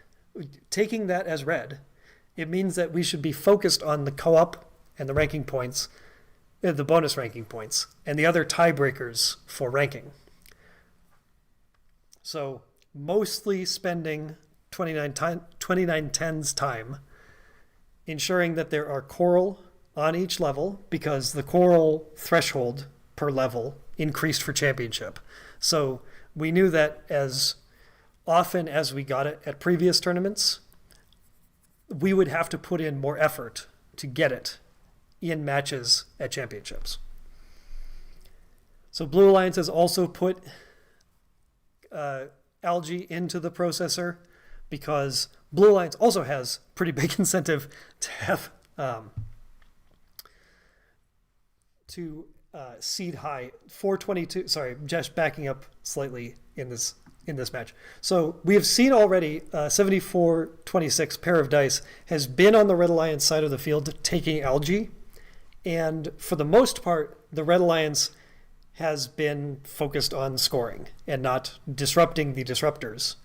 taking that as read, it means that we should be focused on the co-op and the ranking points, the bonus ranking points, and the other tiebreakers for ranking. So mostly spending 2910's time ensuring that there are coral on each level, because the coral threshold per level increased for championship. So we knew that as often as we got it at previous tournaments, we would have to put in more effort to get it in matches at championships. So Blue Alliance has also put algae into the processor, because Blue Alliance also has pretty big seed high 422. Sorry, just backing up slightly in this match. So we have seen already 74-26 pair of dice has been on the Red Alliance side of the field taking algae, and for the most part, the Red Alliance has been focused on scoring and not disrupting the disruptors.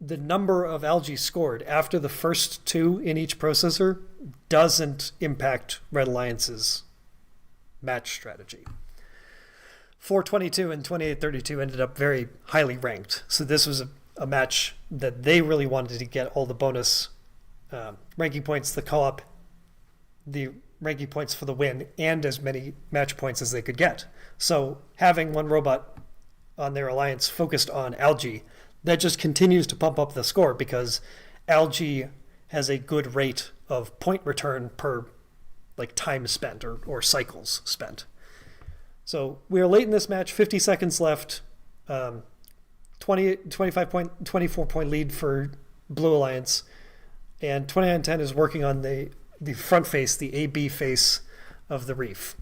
The number of algae scored after the first two in each processor doesn't impact Red Alliance's match strategy. 422 and 2832 ended up very highly ranked. So this was a match that they really wanted to get all the bonus ranking points, the co-op, the ranking points for the win, and as many match points as they could get. So having one robot on their alliance focused on algae, that just continues to pump up the score because algae has a good rate of point return per like time spent or cycles spent. So we are late in this match, 50 seconds left, 24 point lead for Blue Alliance, and 2910 is working on the front face, the AB face of the reef,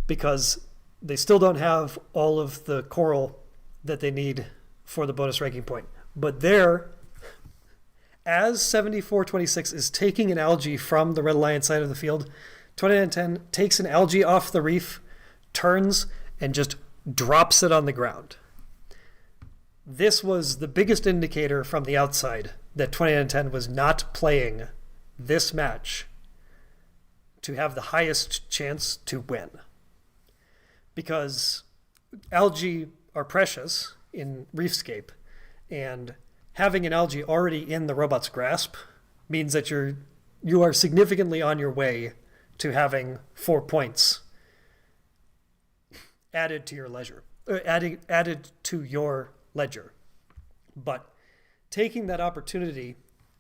because they still don't have all of the coral that they need for the bonus ranking point. But there, as 74-26 is taking an algae from the Red Alliance side of the field, 2910 takes an algae off the reef, turns, and just drops it on the ground. This was the biggest indicator from the outside that 2910 was not playing this match to have the highest chance to win. Because algae are precious in Reefscape, and having an algae already in the robot's grasp means that you are significantly on your way to having 4 points added to your ledger, added to your ledger. But taking that opportunity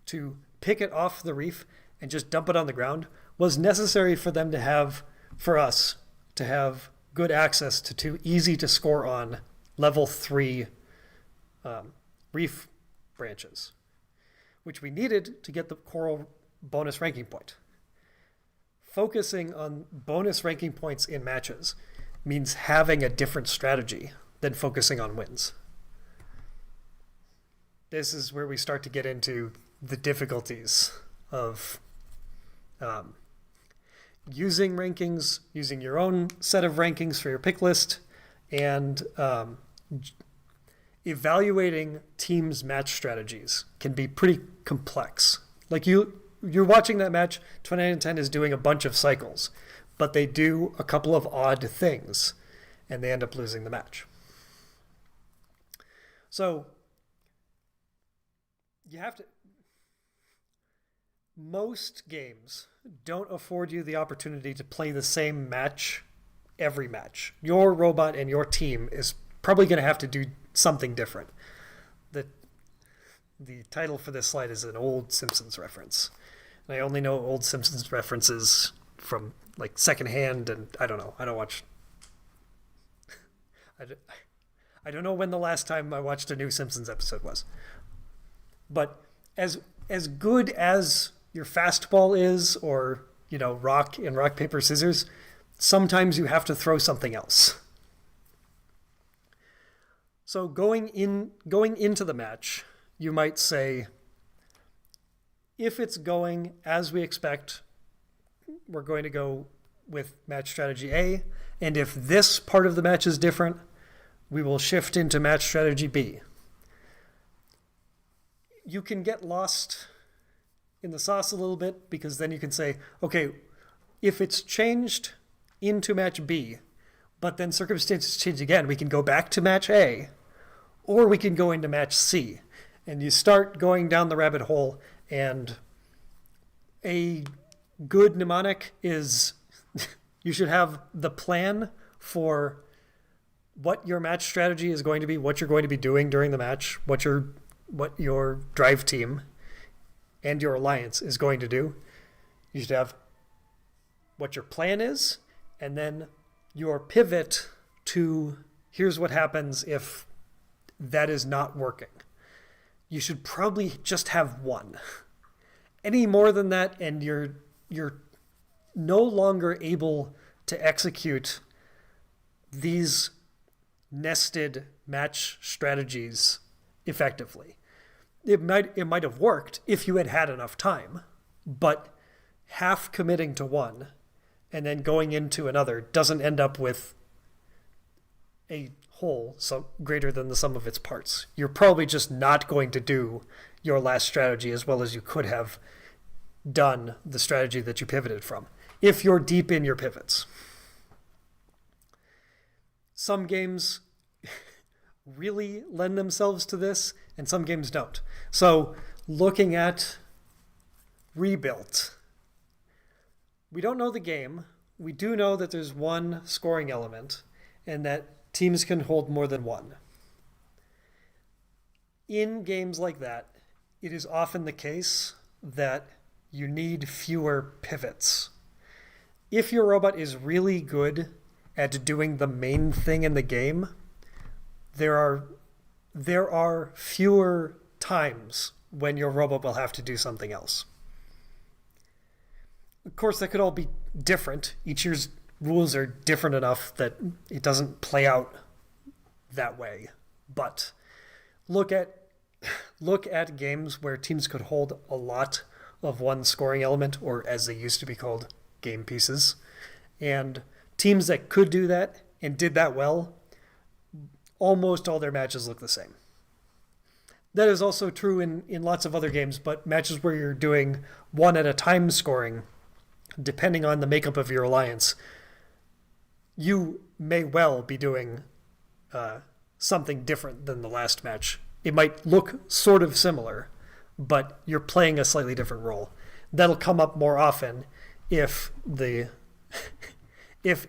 to pick it off the reef and just dump it on the ground was necessary for them to have, for us to have good access to two easy to score on level 3 reef branches, which we needed to get the coral bonus ranking point. Focusing on bonus ranking points in matches means having a different strategy than focusing on wins. This is where we start to get into the difficulties of using rankings, using your own set of rankings for your pick list, and evaluating teams' match strategies can be pretty complex. Like you're watching that match, 2910 is doing a bunch of cycles, but they do a couple of odd things, and they end up losing the match. So you have to... Most games don't afford you the opportunity to play the same match every match. Your robot and your team is probably going to have to do something different. The title for this slide is an old Simpsons reference. And I only know old Simpsons references from like secondhand, and I don't know. I don't watch... I don't know when the last time I watched a new Simpsons episode was. But as good as your fastball is, or, rock and rock, paper, scissors, sometimes you have to throw something else. So going into the match, you might say, if it's going as we expect, we're going to go with match strategy A, and if this part of the match is different, we will shift into match strategy B. You can get lost in the sauce a little bit, because then you can say, okay, if it's changed into match B, but then circumstances change again, we can go back to match A, or we can go into match C. And you start going down the rabbit hole, and a good mnemonic is you should have the plan for what your match strategy is going to be, what you're going to be doing during the match, what your drive team and your alliance is going to do. You should have what your plan is, and then your pivot to here's what happens if that is not working. You should probably just have one. Any more than that, and you're no longer able to execute these nested match strategies effectively. It might have worked if you had had enough time, but half committing to one and then going into another doesn't end up with a whole so greater than the sum of its parts. You're probably just not going to do your last strategy as well as you could have done the strategy that you pivoted from, if you're deep in your pivots. Some games really lend themselves to this, and some games don't. So looking at Rebuilt, we don't know the game. We do know that there's one scoring element and that teams can hold more than one. In games like that, it is often the case that you need fewer pivots. If your robot is really good at doing the main thing in the game, there are fewer times when your robot will have to do something else. Of course, that could all be different. Each year's rules are different enough that it doesn't play out that way. But look at games where teams could hold a lot of one scoring element, or as they used to be called, game pieces. And teams that could do that and did that well, almost all their matches look the same. That is also true in lots of other games, but matches where you're doing one at a time scoring, depending on the makeup of your alliance, you may well be doing something different than the last match. It might look sort of similar, but you're playing a slightly different role. That'll come up more often if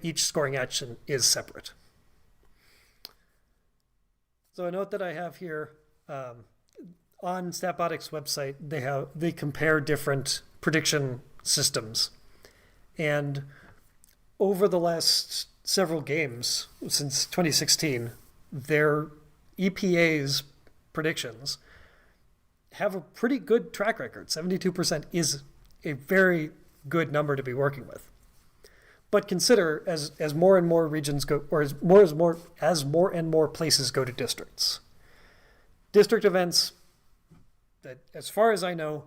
each scoring action is separate. So a note that I have here, on Statbotic's website, they compare different prediction systems. And over the last several games, since 2016, their EPA's predictions have a pretty good track record. 72% is a very good number to be working with. But consider as more and more regions go, or as more and more places go to districts. District events, that, as far as I know,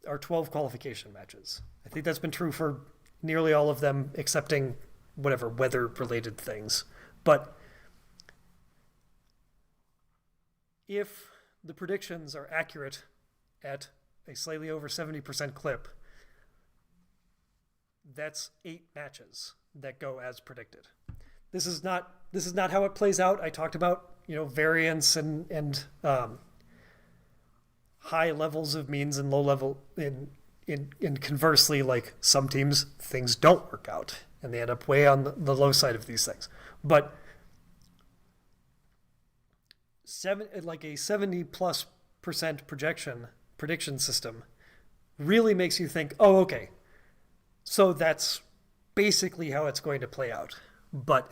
are 12 qualification matches. I think that's been true for nearly all of them, excepting whatever weather-related things. But if the predictions are accurate at a slightly over 70% clip, that's 8 matches that go as predicted. This is not how it plays out. I talked about variance and high levels of means and low level in conversely, like some teams, things don't work out and they end up way on the low side of these things. But like a 70+% prediction system really makes you think, oh, okay, so that's basically how it's going to play out. But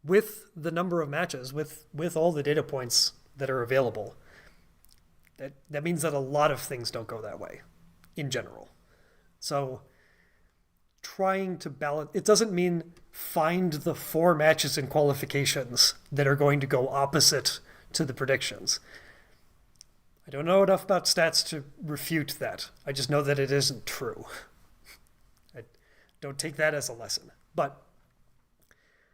with the number of matches, with all the data points that are available, that means that a lot of things don't go that way in general. So trying to balance, it doesn't mean find the 4 matches in qualifications that are going to go opposite to the predictions. I don't know enough about stats to refute that. I just know that it isn't true. I don't take that as a lesson. But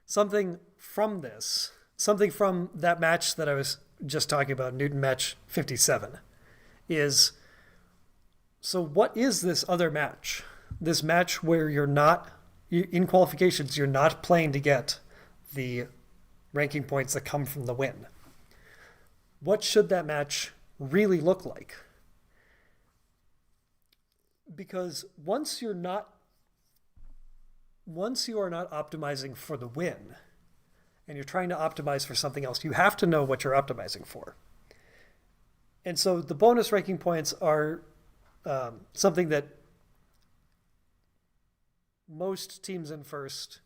something from that match that I was just talking about, Newton match 57, is, so what is this other match? This match where in qualifications, you're not playing to get the ranking points that come from the win. What should that match really look like? Because once you are not optimizing for the win, and you're trying to optimize for something else, you have to know what you're optimizing for. And so the bonus ranking points are something that most teams in first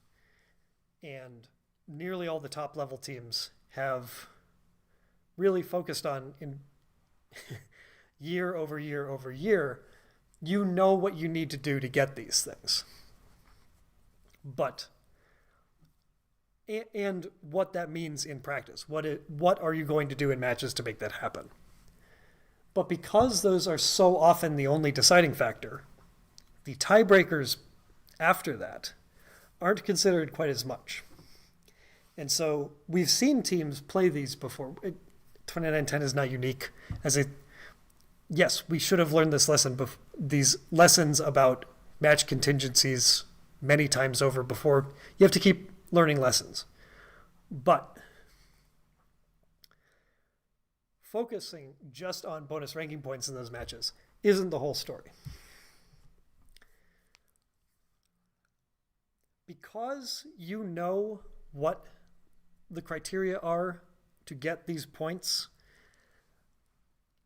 and nearly all the top level teams have really focused on in year over year over year. You know what you need to do to get these things. but and what that means in practice. What are you going to do in matches to make that happen? But because those are so often the only deciding factor, the tiebreakers after that aren't considered quite as much. And so we've seen teams play these before. 2910 is not unique. Yes, we should have learned this lesson, these lessons about match contingencies many times over before. You have to keep learning lessons. But focusing just on bonus ranking points in those matches isn't the whole story. Because you know what the criteria are to get these points,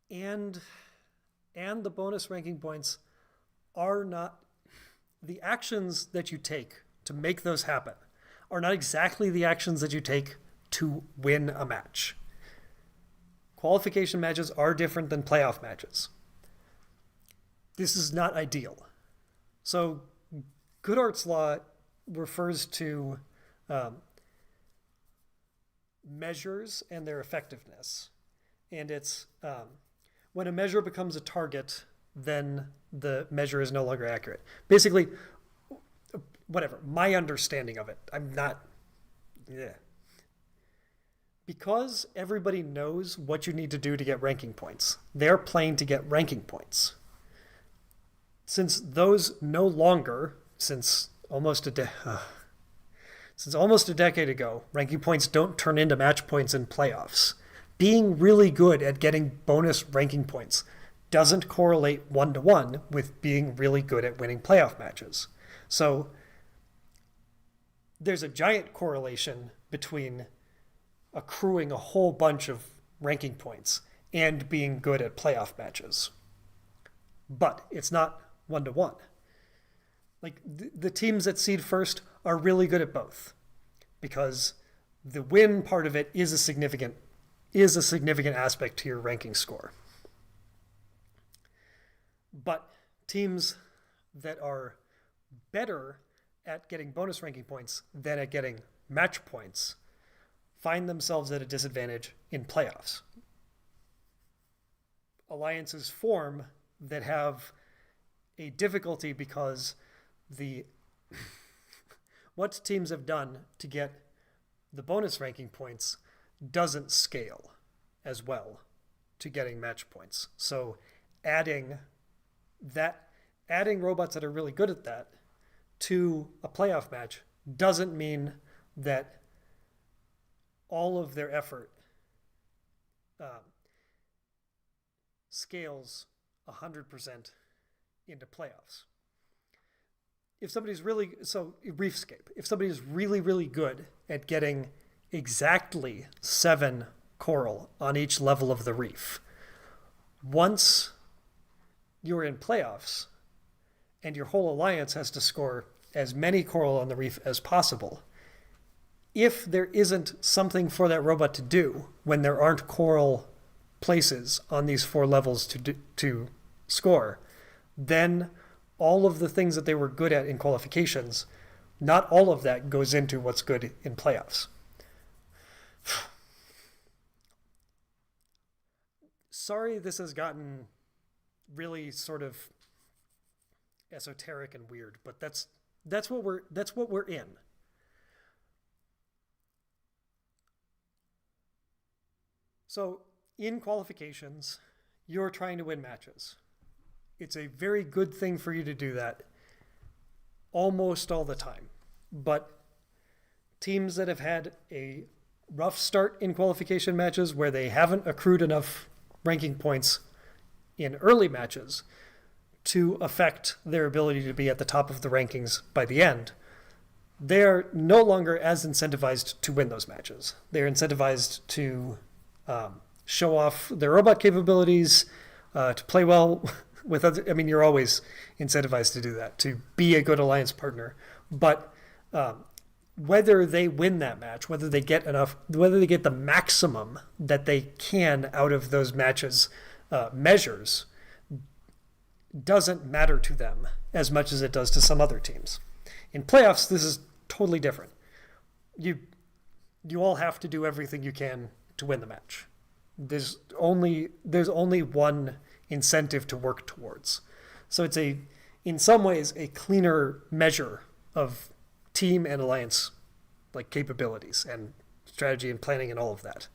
and the bonus ranking points are not, the actions that you take to make those happen are not exactly the actions that you take to win a match. Qualification matches are different than playoff matches. This is not ideal. So Goodhart's law refers to measures and their effectiveness. And it's when a measure becomes a target, then the measure is no longer accurate. Basically, whatever, my understanding of it, because everybody knows what you need to do to get ranking points, they're playing to get ranking points. Since those no longer, since almost a decade ago, ranking points don't turn into match points in playoffs. Being really good at getting bonus ranking points doesn't correlate 1-to-1 with being really good at winning playoff matches. So there's a giant correlation between accruing a whole bunch of ranking points and being good at playoff matches. But it's not 1-to-1. Like the teams that seed first are really good at both, because the win part of it is a significant aspect to your ranking score. But teams that are better at getting bonus ranking points than at getting match points find themselves at a disadvantage in playoffs. Alliances form that have a difficulty because what teams have done to get the bonus ranking points doesn't scale as well to getting match points. So adding robots that are really good at that to a playoff match doesn't mean that all of their effort scales 100% into playoffs. If somebody's Reefscape, if somebody's really, really good at getting exactly 7 coral on each level of the reef, once you're in playoffs and your whole alliance has to score as many coral on the reef as possible, if there isn't something for that robot to do when there aren't coral places on these 4 levels to score, then all of the things that they were good at in qualifications, not all of that goes into what's good in playoffs. Sorry, this has gotten really sort of esoteric and weird, but that's what we're in. So in qualifications, you're trying to win matches. It's a very good thing for you to do that almost all the time. But teams that have had a rough start in qualification matches where they haven't accrued enough ranking points in early matches to affect their ability to be at the top of the rankings by the end, they're no longer as incentivized to win those matches. They're incentivized to show off their robot capabilities, to play well with other. I mean, you're always incentivized to do that, to be a good alliance partner. But whether they win that match, whether they get the maximum that they can out of those matches measures, doesn't matter to them as much as it does to some other teams. In playoffs, this is totally different. You you all have to do everything you can to win the match. There's only one incentive to work towards. So it's in some ways a cleaner measure of team and alliance like capabilities and strategy and planning and all of that.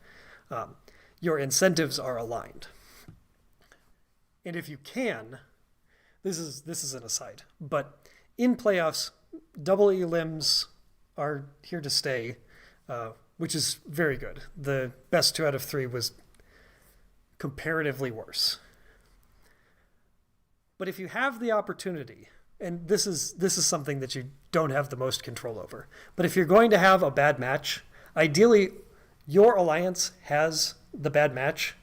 Your incentives are aligned. And if you can, this is an aside, but in playoffs, double elims are here to stay, which is very good. The best 2 out of 3 was comparatively worse. But if you have the opportunity, and this is something that you don't have the most control over, but if you're going to have a bad match, ideally your alliance has the bad match.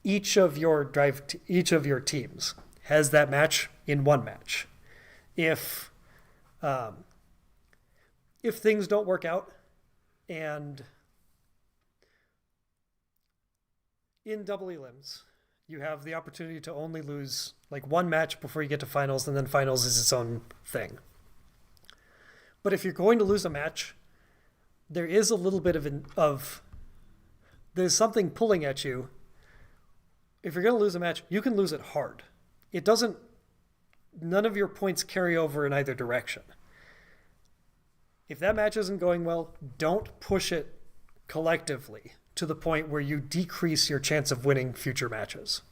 Each of your teams has that match in one match. If things don't work out, and in double elims, you have the opportunity to only lose like one match before you get to finals, and then finals is its own thing. But if you're going to lose a match, there is a little bit of there's something pulling at you. If you're going to lose a match, you can lose it hard. None of your points carry over in either direction. If that match isn't going well, don't push it collectively to the point where you decrease your chance of winning future matches.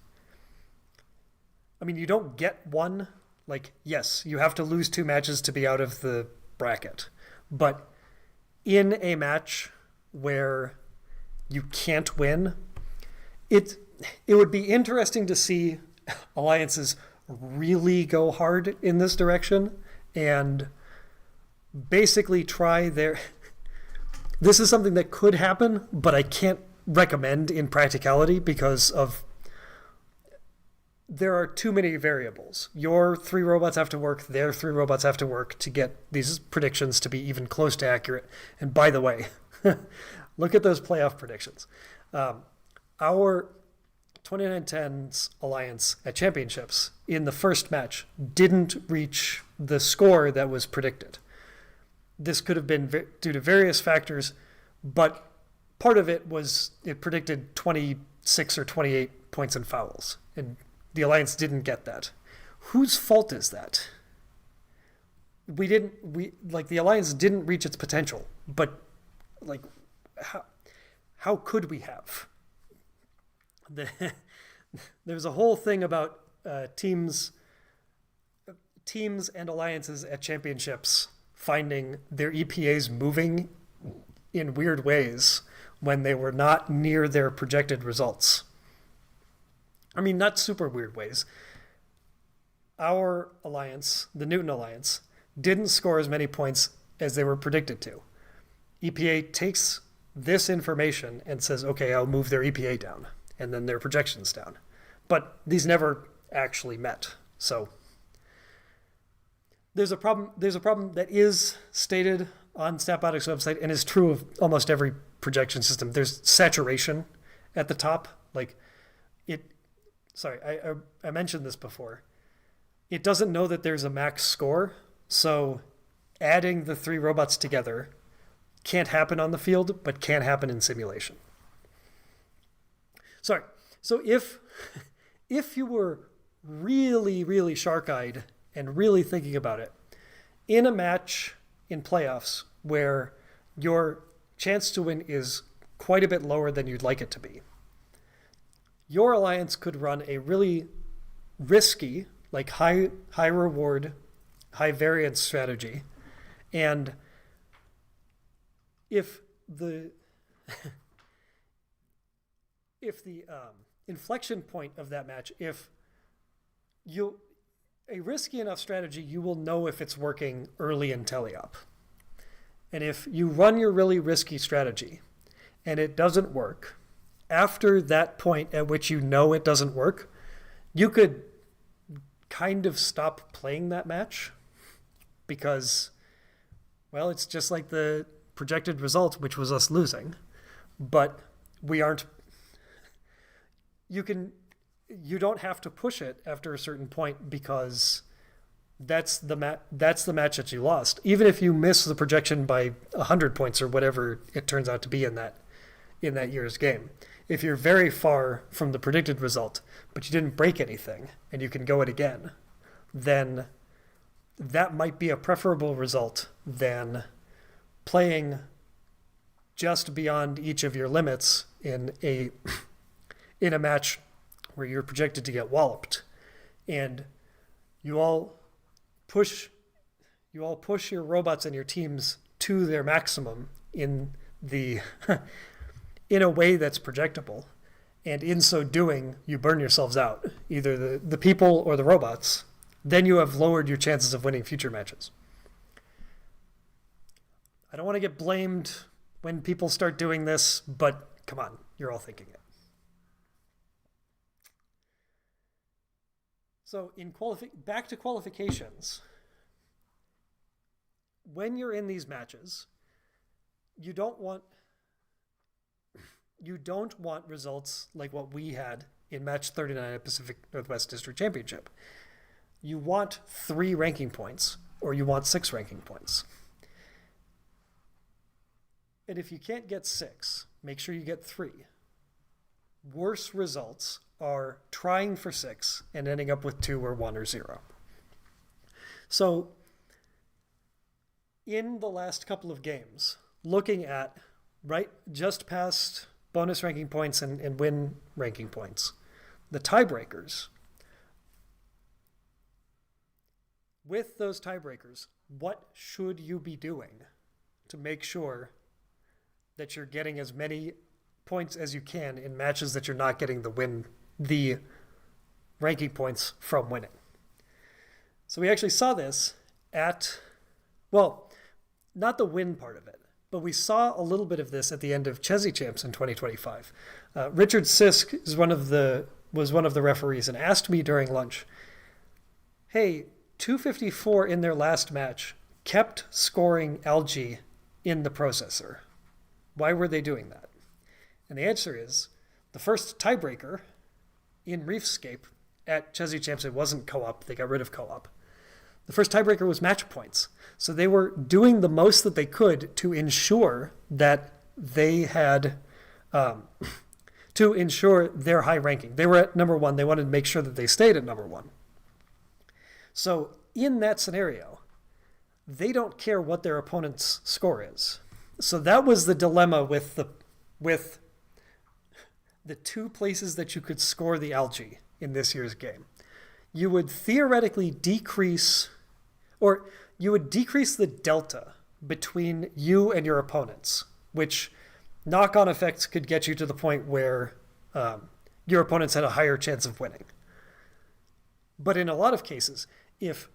I mean, you don't get one. Like, yes, you have to lose 2 matches to be out of the bracket. But in a match where you can't win, it would be interesting to see alliances really go hard in this direction and basically try their... This is something that could happen, but I can't recommend in practicality because there are too many variables. Your 3 robots have to work, their 3 robots have to work to get these predictions to be even close to accurate. And by the way, look at those playoff predictions. Our 2910's alliance at championships in the first match didn't reach the score that was predicted. This could have been due to various factors, but part of it was it predicted 26 or 28 points in fouls, and the alliance didn't get that. Whose fault is that? The alliance didn't reach its potential, but like how could we have? There's a whole thing about teams and alliances at championships finding their EPAs moving in weird ways when they were not near their projected results. I mean, not super weird ways. Our alliance, the Newton Alliance, didn't score as many points as they were predicted to. EPA takes this information and says, okay, I'll move their EPA down, and then their projections down. But these never actually met. So there's a problem that is stated on StatBotic's website and is true of almost every projection system. There's saturation at the top. I mentioned this before. It doesn't know that there's a max score, so adding the 3 robots together can't happen on the field, but can happen in simulation. So if you were really, really shark-eyed and really thinking about it, in a match in playoffs where your chance to win is quite a bit lower than you'd like it to be, your alliance could run a really risky, like high reward, high variance strategy. And if the inflection point of that match, a risky enough strategy, you will know if it's working early in teleop. And if you run your really risky strategy and it doesn't work, after that point at which you know it doesn't work, you could kind of stop playing that match because, well, it's just like the projected result, which was us losing, but we aren't. You don't have to push it after a certain point because that's the match that you lost. Even if you miss the projection by 100 points or whatever it turns out to be in that year's game. If you're very far from the predicted result, but you didn't break anything and you can go it again, then that might be a preferable result than playing just beyond each of your limits in a match where you're projected to get walloped. And you all push your robots and your teams to their maximum in a way that's projectable. And in so doing, you burn yourselves out, either the people or the robots. Then you have lowered your chances of winning future matches. I don't want to get blamed when people start doing this, but come on, you're all thinking it. So back to qualifications. When you're in these matches, you don't want results like what we had in match 39 at Pacific Northwest District Championship. You want 3 ranking points, or you want 6 ranking points. And if you can't get 6, make sure you get 3. Worse results are trying for 6 and ending up with 2 or 1 or 0. So in the last couple of games, looking at just past bonus ranking points and win ranking points, the tiebreakers, with those tiebreakers, what should you be doing to make sure that you're getting as many points as you can in matches that you're not getting the ranking points from winning? So we actually saw this not the win part of it, but we saw a little bit of this at the end of Chessie Champs in 2025. Richard Sisk was one of the referees and asked me during lunch, hey, 254 in their last match kept scoring algae in the processor. Why were they doing that? And the answer is, the first tiebreaker in Reefscape at Chessie Champs, it wasn't co-op, they got rid of co-op. The first tiebreaker was match points. So they were doing the most that they could to ensure that they had, to ensure their high ranking. They were at number 1. They wanted to make sure that they stayed at number 1. So in that scenario, they don't care what their opponent's score is. So that was the dilemma with the 2 places that you could score the algae in this year's game. You would theoretically decrease the delta between you and your opponents, which knock-on effects could get you to the point where your opponents had a higher chance of winning. But in a lot of cases, if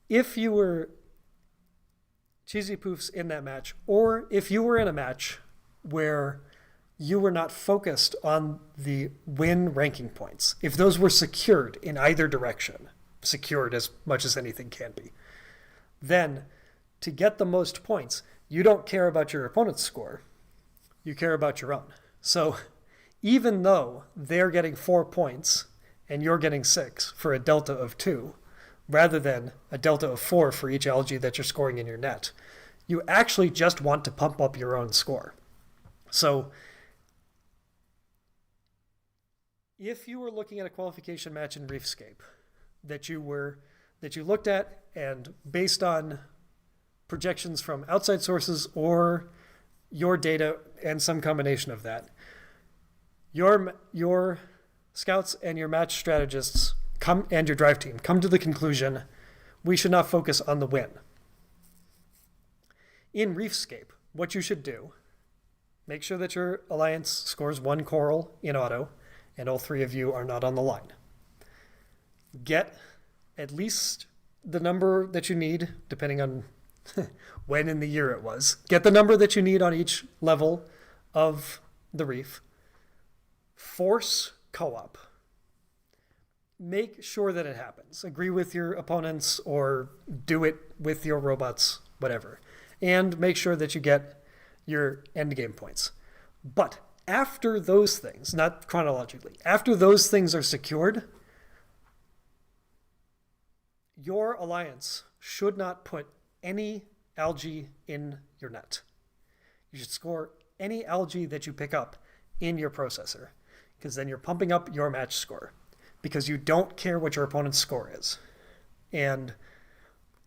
you were Cheesy Poofs in that match, or if you were in a match where you were not focused on the win ranking points, if those were secured in either direction, secured as much as anything can be, then to get the most points, you don't care about your opponent's score, you care about your own. So even though they're getting 4 points and you're getting 6 for a delta of 2, rather than a delta of 4 for each algae that you're scoring in your net, you actually just want to pump up your own score. So if you were looking at a qualification match in Reefscape that you looked at, and based on projections from outside sources or your data and some combination of that, your scouts and your match strategists and your drive team come to the conclusion we should not focus on the win. In Reefscape, what you should do, make sure that your alliance scores 1 coral in auto and all 3 of you are not on the line. Get at least the number that you need, depending on when in the year it was. Get the number that you need on each level of the reef. Force co-op. Make sure that it happens. Agree with your opponents or do it with your robots, whatever. And make sure that you get your end game points. But after those things, not chronologically, after those things are secured, your alliance should not put any algae in your net. You should score any algae that you pick up in your processor, because then you're pumping up your match score, because you don't care what your opponent's score is. And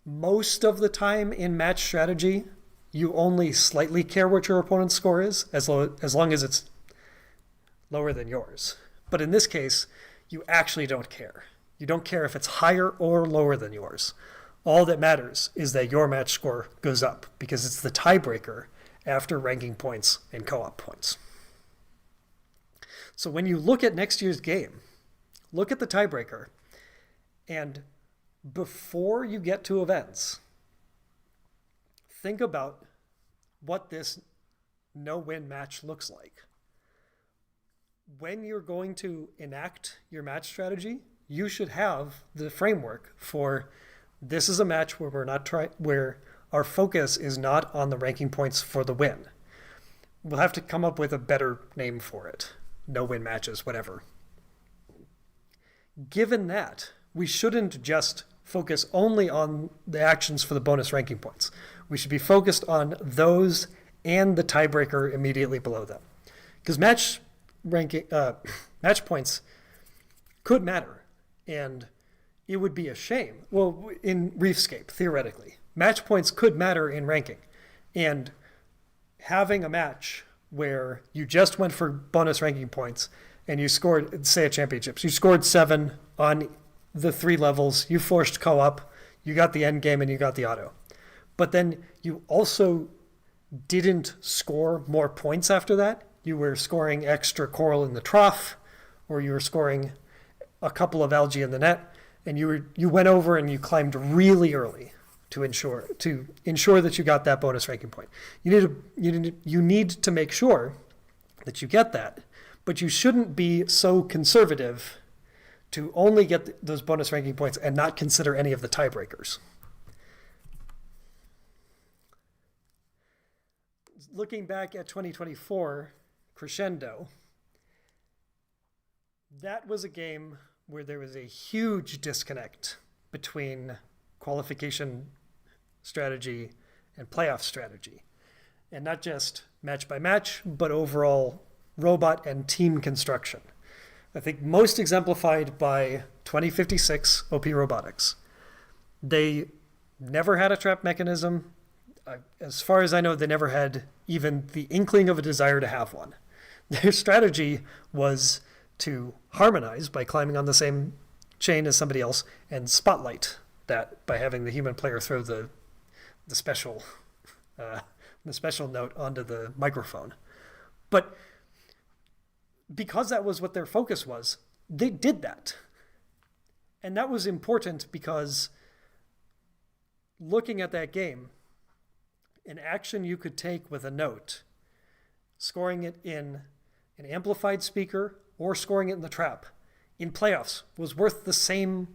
most of the time in match strategy, you only slightly care what your opponent's score is, as long as it's lower than yours. But in this case, you actually don't care. You don't care if it's higher or lower than yours. All that matters is that your match score goes up, because it's the tiebreaker after ranking points and co-op points. So when you look at next year's game, look at the tiebreaker, and before you get to events, think about what this no-win match looks like. When you're going to enact your match strategy, you should have the framework for this is a match where where our focus is not on the ranking points for the win. We'll have to come up with a better name for it. No-win matches, whatever. Given that, we shouldn't just focus only on the actions for the bonus ranking points. We should be focused on those and the tiebreaker immediately below them. Because match points could matter, and it would be a shame. Well, in Reefscape, theoretically, match points could matter in ranking. And having a match where you just went for bonus ranking points and you scored, say at championships, you scored 7 on the 3 levels, you forced co-op, you got the end game and you got the auto. But then you also didn't score more points after that. You were scoring extra coral in the trough, or you were scoring a couple of algae in the net, and you went over and you climbed really early to ensure that you got that bonus ranking point. You need to make sure that you get that, but you shouldn't be so conservative to only get those bonus ranking points and not consider any of the tiebreakers. Looking back at 2024, Crescendo, that was a game where there was a huge disconnect between qualification strategy and playoff strategy. And not just match by match, but overall robot and team construction. I think most exemplified by 2056 OP Robotics. They never had a trap mechanism. As far as I know, they never had even the inkling of a desire to have one. Their strategy was to harmonize by climbing on the same chain as somebody else and spotlight that by having the human player throw the special note onto the microphone. But because that was what their focus was, they did that. And that was important because looking at that game, an action you could take with a note, scoring it in an amplified speaker or scoring it in the trap, in playoffs was worth the same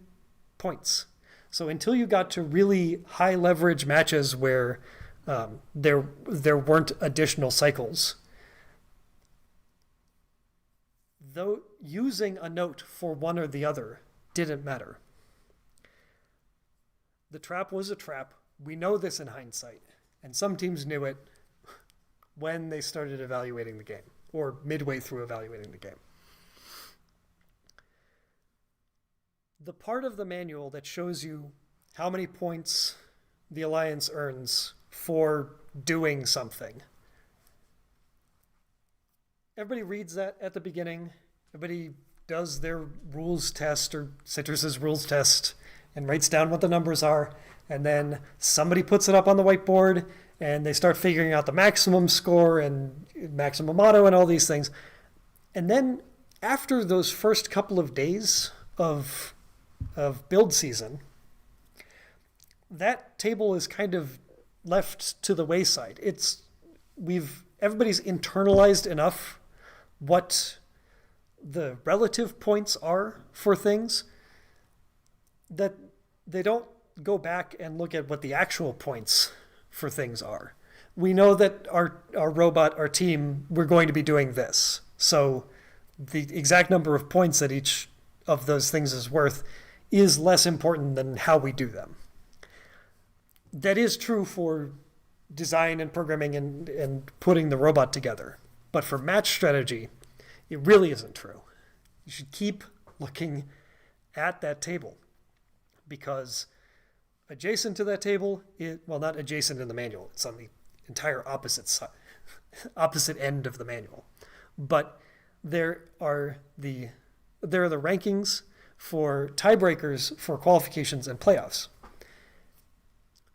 points. So until you got to really high leverage matches where there weren't additional cycles, though using a note for one or the other didn't matter. The trap was a trap. We know this in hindsight. And some teams knew it when they started evaluating the game, or midway through evaluating the game. The part of the manual that shows you how many points the Alliance earns for doing something. Everybody reads that at the beginning. Everybody does their rules test or Citrus's rules test and writes down what the numbers are. And then somebody puts it up on the whiteboard and they start figuring out the maximum score and maximum auto and all these things. And then after those first couple of days of build season, that table is kind of left to the wayside. Everybody's internalized enough what the relative points are for things that they don't go back and look at what the actual points for things are. We know that our robot, our team, we're going to be doing this. So the exact number of points that each of those things is worth is less important than how we do them. That is true for design and programming and putting the robot together. But for match strategy, it really isn't true. You should keep looking at that table, because adjacent to that table, well, not adjacent in the manual, it's on the entire opposite end of the manual. But there are the rankings for tiebreakers for qualifications and playoffs.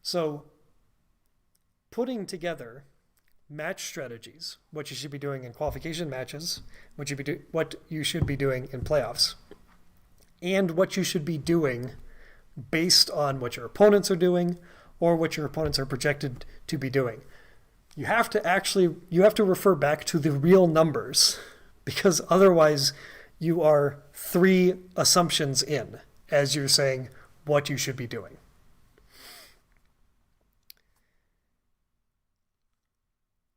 So putting together match strategies, what you should be doing in qualification matches, what you should be doing in playoffs, and what you should be doing based on what your opponents are doing or what your opponents are projected to be doing. You have to refer back to the real numbers, because otherwise you are 3 assumptions in as you're saying what you should be doing.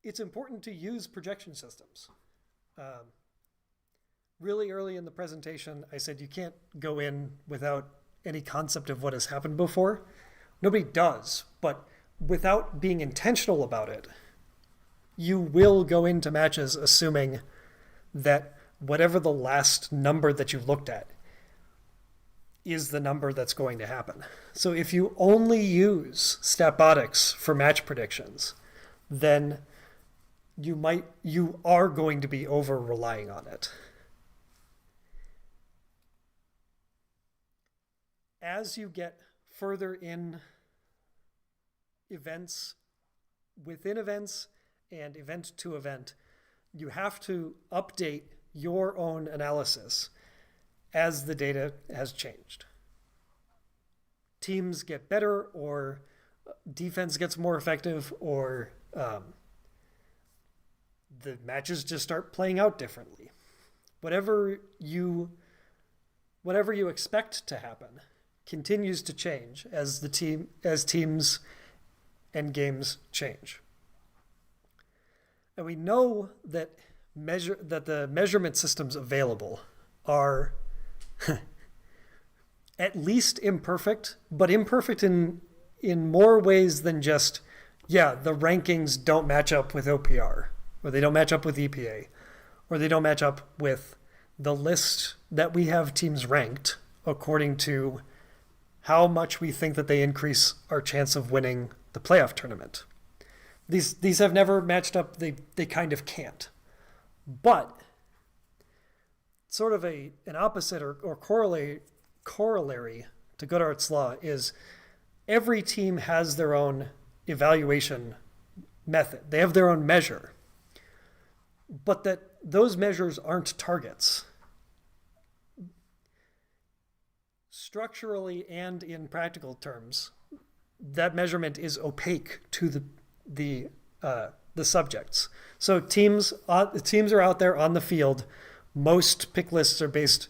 It's important to use projection systems. Really early in the presentation, I said you can't go in without any concept of what has happened before. Nobody does, but without being intentional about it, you will go into matches assuming that whatever the last number that you looked at is the number that's going to happen. So if you only use Statbotics for match predictions, then you are going to be over relying on it. As you get further in events, within events, and event to event, you have to update your own analysis as the data has changed. Teams get better, or defense gets more effective, or the matches just start playing out differently. Whatever you expect to happen continues to change as teams and games change. And we know that the measurement systems available are at least imperfect, but imperfect in more ways than just, the rankings don't match up with OPR, or they don't match up with EPA, or they don't match up with the list that we have teams ranked according to how much we think that they increase our chance of winning the playoff tournament. These have never matched up. They kind of can't. But sort of an opposite or corollary to Goodhart's law is every team has their own evaluation method. They have their own measure. But that those measures aren't targets. Structurally and in practical terms, that measurement is opaque to the subjects. So teams are out there on the field. Most pick lists are based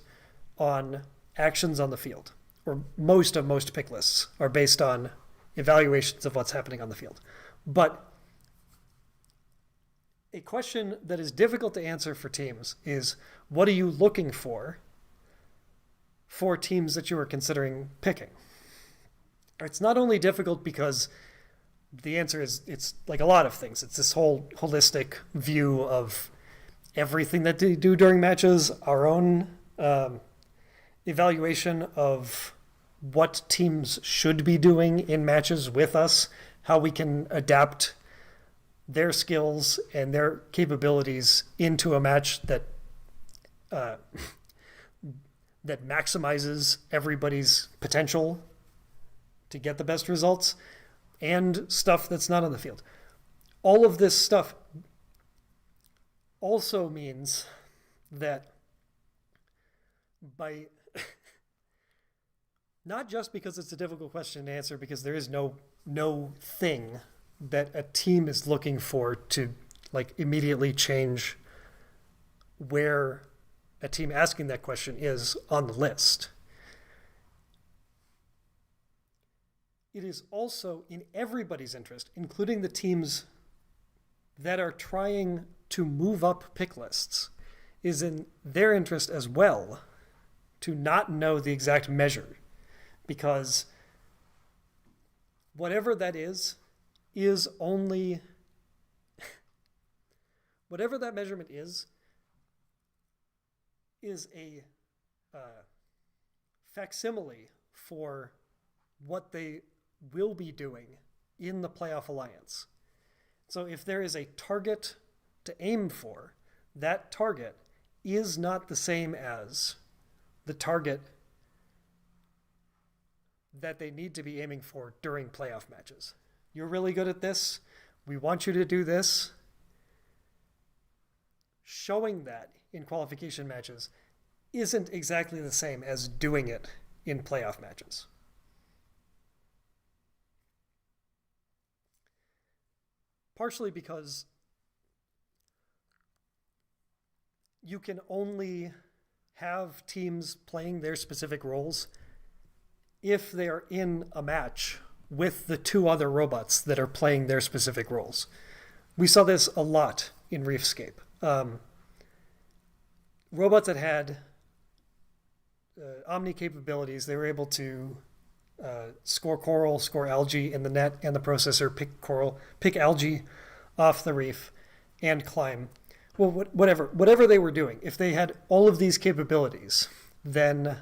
on actions on the field, or most pick lists are based on evaluations of what's happening on the field. But a question that is difficult to answer for teams is, what are you looking for teams that you are considering picking? It's not only difficult because the answer is, it's like a lot of things. It's this whole holistic view of everything that they do during matches, our own evaluation of what teams should be doing in matches with us, how we can adapt their skills and their capabilities into a match that maximizes everybody's potential to get the best results, and stuff that's not on the field. All of this stuff also means that by not just because it's a difficult question to answer, because there is no thing that a team is looking for to immediately change where a team asking that question is on the list. It is also in everybody's interest, including the teams that are trying to move up pick lists, is in their interest as well to not know the exact measure. because whatever that is only whatever that measurement is a facsimile for what they will be doing in the playoff alliance. So if there is a target to aim for, that target is not the same as the target that they need to be aiming for during playoff matches. You're really good at this. We want you to do this. Showing that in qualification matches isn't exactly the same as doing it in playoff matches. Partially because you can only have teams playing their specific roles if they are in a match with the two other robots that are playing their specific roles. We saw this a lot in Reefscape. Robots that had omni capabilities, they were able to score coral, score algae in the net and the processor, pick algae off the reef, and climb. Well, whatever they were doing, if they had all of these capabilities, then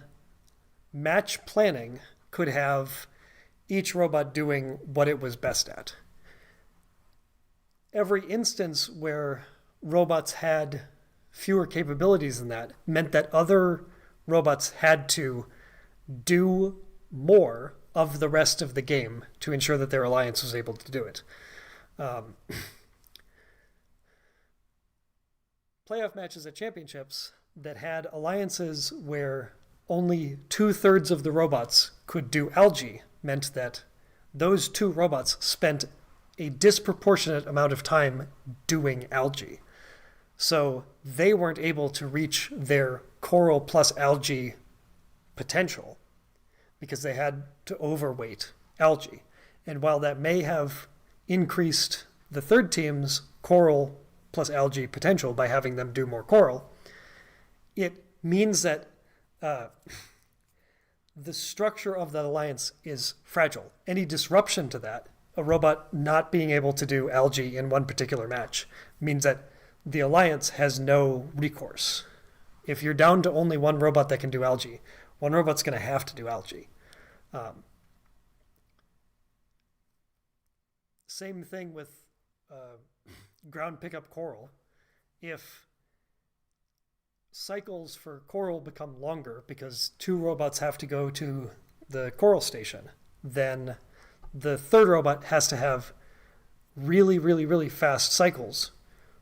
match planning could have each robot doing what it was best at. Every instance where robots had fewer capabilities than that meant that other robots had to do more of the rest of the game to ensure that their alliance was able to do it. Playoff matches at championships that had alliances where only 2/3 of the robots could do algae meant that those two robots spent a disproportionate amount of time doing algae. So they weren't able to reach their coral plus algae potential because they had to overweight algae. And while that may have increased the third team's coral plus algae potential by having them do more coral, it means that the structure of that alliance is fragile. Any disruption to that, a robot not being able to do algae in one particular match, means that the alliance has no recourse. If you're down to only one robot that can do algae, one robot's going to have to do algae. Same thing with ground pickup coral. If cycles for coral become longer because two robots have to go to the coral station, then the third robot has to have really, really, really fast cycles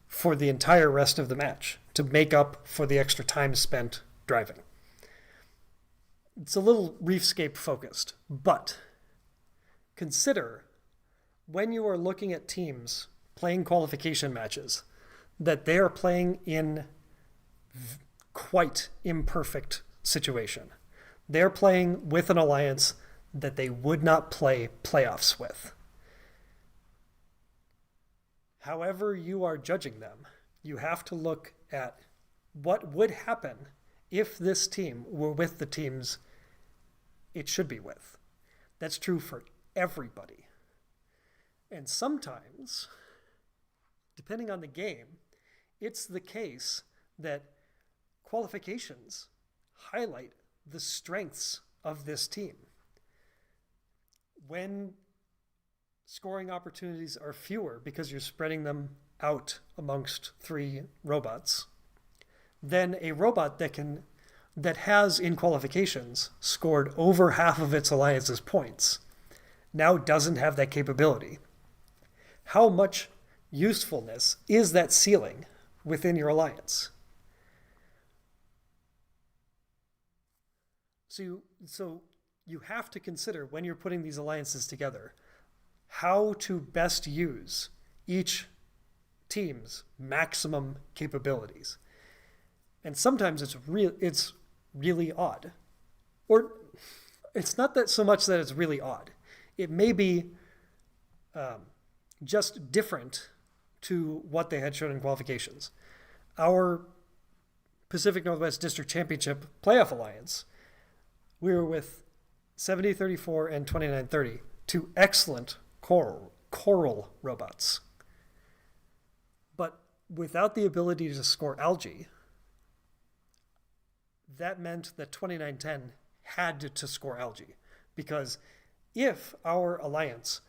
for the entire rest of the match to make up for the extra time spent driving. It's a little Reefscape focused, but consider when you are looking at teams playing qualification matches that they are playing in quite imperfect situation. They're playing with an alliance that they would not play playoffs with. However you are judging them, you have to look at what would happen if this team were with the teams it should be with. That's true for everybody. And sometimes, depending on the game, it's the case that qualifications highlight the strengths of this team. When scoring opportunities are fewer because you're spreading them out amongst three robots, then a robot that has in qualifications scored over half of its alliance's points now doesn't have that capability. How much usefulness is that ceiling within your alliance? So you have to consider when you're putting these alliances together how to best use each team's maximum capabilities. And sometimes it's really odd. Or it's not that so much that it's really odd. It may be just different to what they had shown in qualifications. Our Pacific Northwest District Championship playoff alliance, we were with 7034 and 2930, two excellent coral robots. But without the ability to score algae, that meant that 2910 had to score algae. Because if our alliance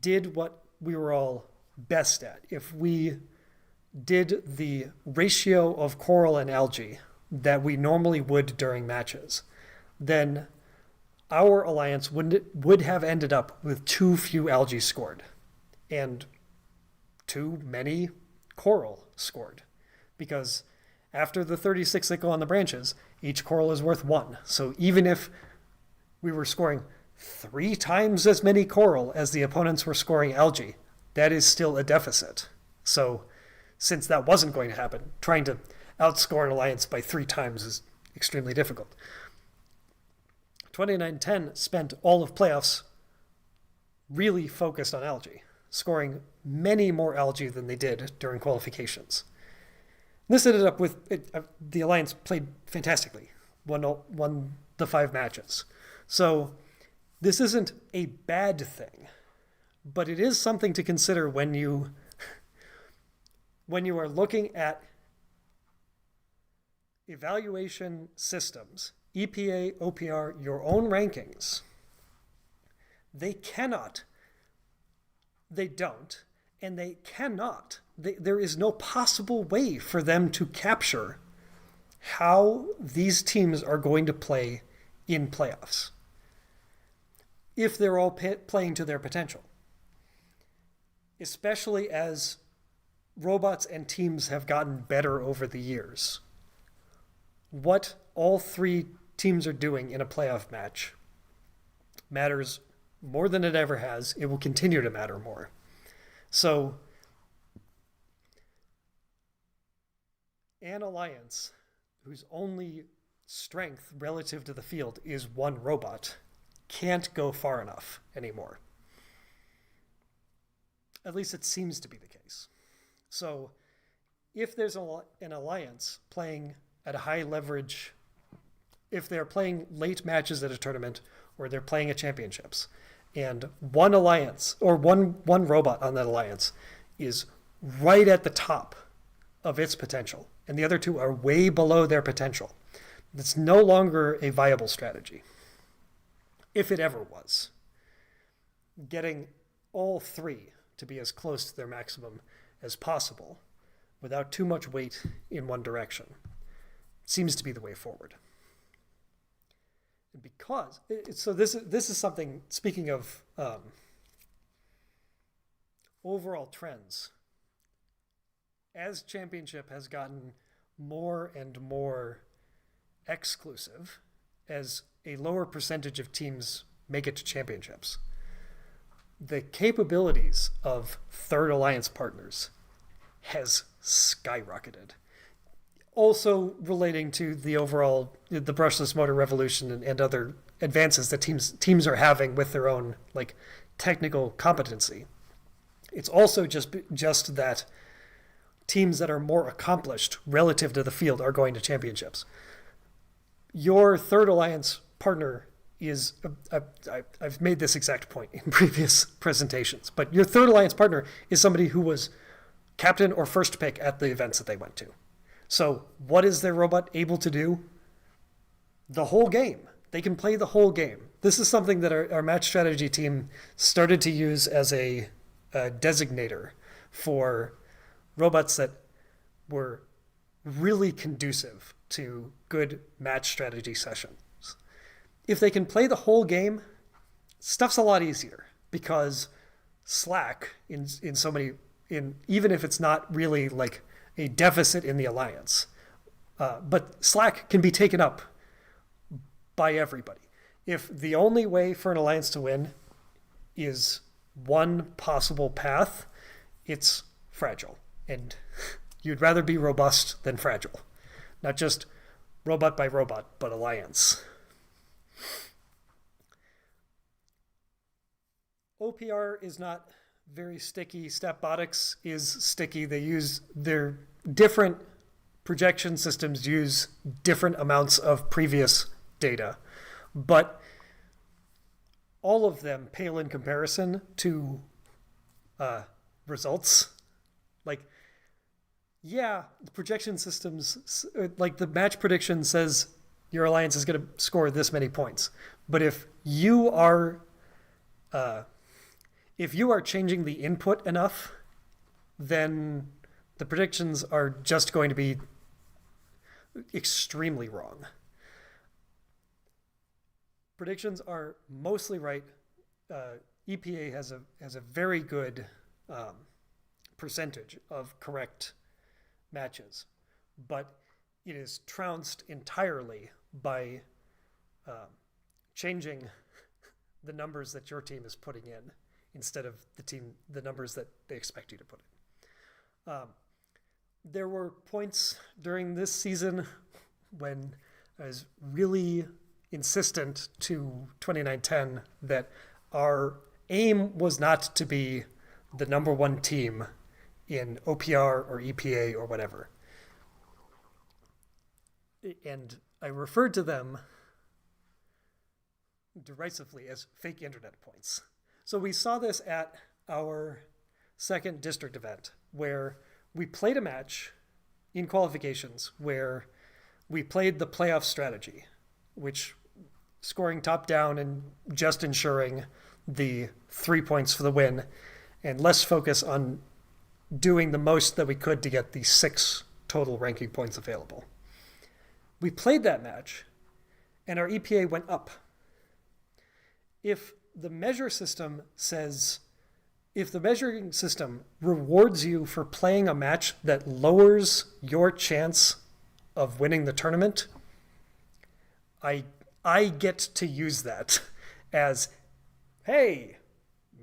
did what we were all best at, if we did the ratio of coral and algae that we normally would during matches, then our alliance would have ended up with too few algae scored and too many coral scored. Because after the 36 that go on the branches, each coral is worth 1. So even if we were scoring 3 times as many coral as the opponents were scoring algae, that is still a deficit. So since that wasn't going to happen, trying to outscore an alliance by 3 times is extremely difficult. 2910 spent all of playoffs really focused on algae, scoring many more algae than they did during qualifications. This ended up with the alliance played fantastically, won the 5 matches. So this isn't a bad thing, but it is something to consider when you are looking at evaluation systems, EPA, OPR, your own rankings. They cannot, they don't, and they cannot. There is no possible way for them to capture how these teams are going to play in playoffs if they're all playing to their potential, especially as robots and teams have gotten better over the years. What all 3 teams are doing in a playoff match matters more than it ever has. It will continue to matter more. So an alliance whose only strength relative to the field is 1 robot can't go far enough anymore. At least it seems to be the case. So if there's an alliance playing at a high leverage, if they're playing late matches at a tournament or they're playing at championships, and one alliance or one robot on that alliance is right at the top of its potential, and the other 2 are way below their potential, it's no longer a viable strategy. If it ever was. Getting all 3 to be as close to their maximum as possible without too much weight in one direction seems to be the way forward. Because, so this is something, speaking of overall trends, as Championship has gotten more and more exclusive, as a lower percentage of teams make it to championships, the capabilities of third alliance partners has skyrocketed. Also relating to the overall, the brushless motor revolution and other advances that teams are having with their own like technical competency. It's also just that teams that are more accomplished relative to the field are going to championships. Your third alliance partner is, I've made this exact point in previous presentations, but your third alliance partner is somebody who was captain or first pick at the events that they went to. So what is their robot able to do? The whole game. They can play the whole game. This is something that our match strategy team started to use as a designator for robots that were really conducive to good match strategy sessions. If they can play the whole game, stuff's a lot easier because Slack in so many, even if it's not really like a deficit in the alliance, but Slack can be taken up by everybody. If the only way for an alliance to win is one possible path, it's fragile. And you'd rather be robust than fragile. Not just robot by robot, but alliance. OPR is not very sticky. Stepbotics is sticky. They use their different projection systems use different amounts of previous data. But all of them pale in comparison to results. Like, yeah, the projection systems, like the match prediction says your alliance is going to score this many points. But if you are changing the input enough, then the predictions are just going to be extremely wrong. Predictions are mostly right. EPA has a very good percentage of correct matches, but it is trounced entirely by changing the numbers that your team is putting in instead of the numbers that they expect you to put in. There were points during this season when I was really insistent to 29-10 that our aim was not to be the number one team in OPR or EPA or whatever. And I referred to them derisively as fake internet points. So we saw this at our second district event where we played a match in qualifications where we played the playoff strategy, which scoring top down and just ensuring the 3 points for the win and less focus on doing the most that we could to get the 6 total ranking points available. We played that match and our EPA went up. If the measuring system rewards you for playing a match that lowers your chance of winning the tournament, I get to use that as, hey,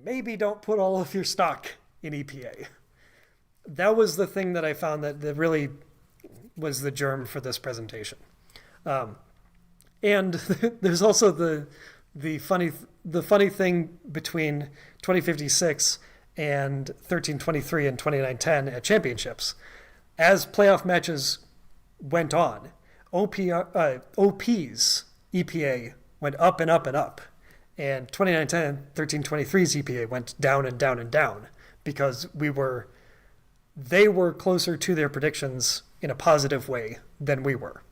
maybe don't put all of your stock in EPA. That was the thing that I found that really was the germ for this presentation. And there's also the funny thing between 2056 and 1323 and 2910 at championships. As playoff matches went on, OP's EPA went up and up and up. And 2910, 1323's EPA went down and down and down because they were closer to their predictions in a positive way than we were.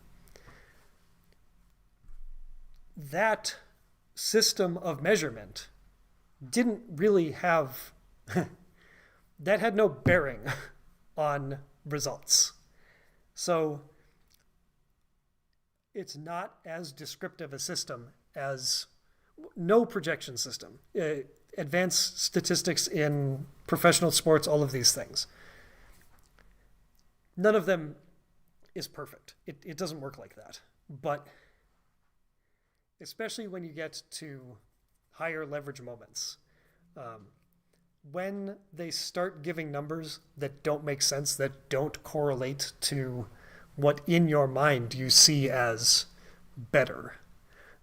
That system of measurement didn't really have that had no bearing on results. So it's not as descriptive a system as no projection system. Advanced statistics in professional sports, all of these things. None of them is perfect. It doesn't work like that. But especially when you get to higher leverage moments, when they start giving numbers that don't make sense, that don't correlate to what in your mind you see as better,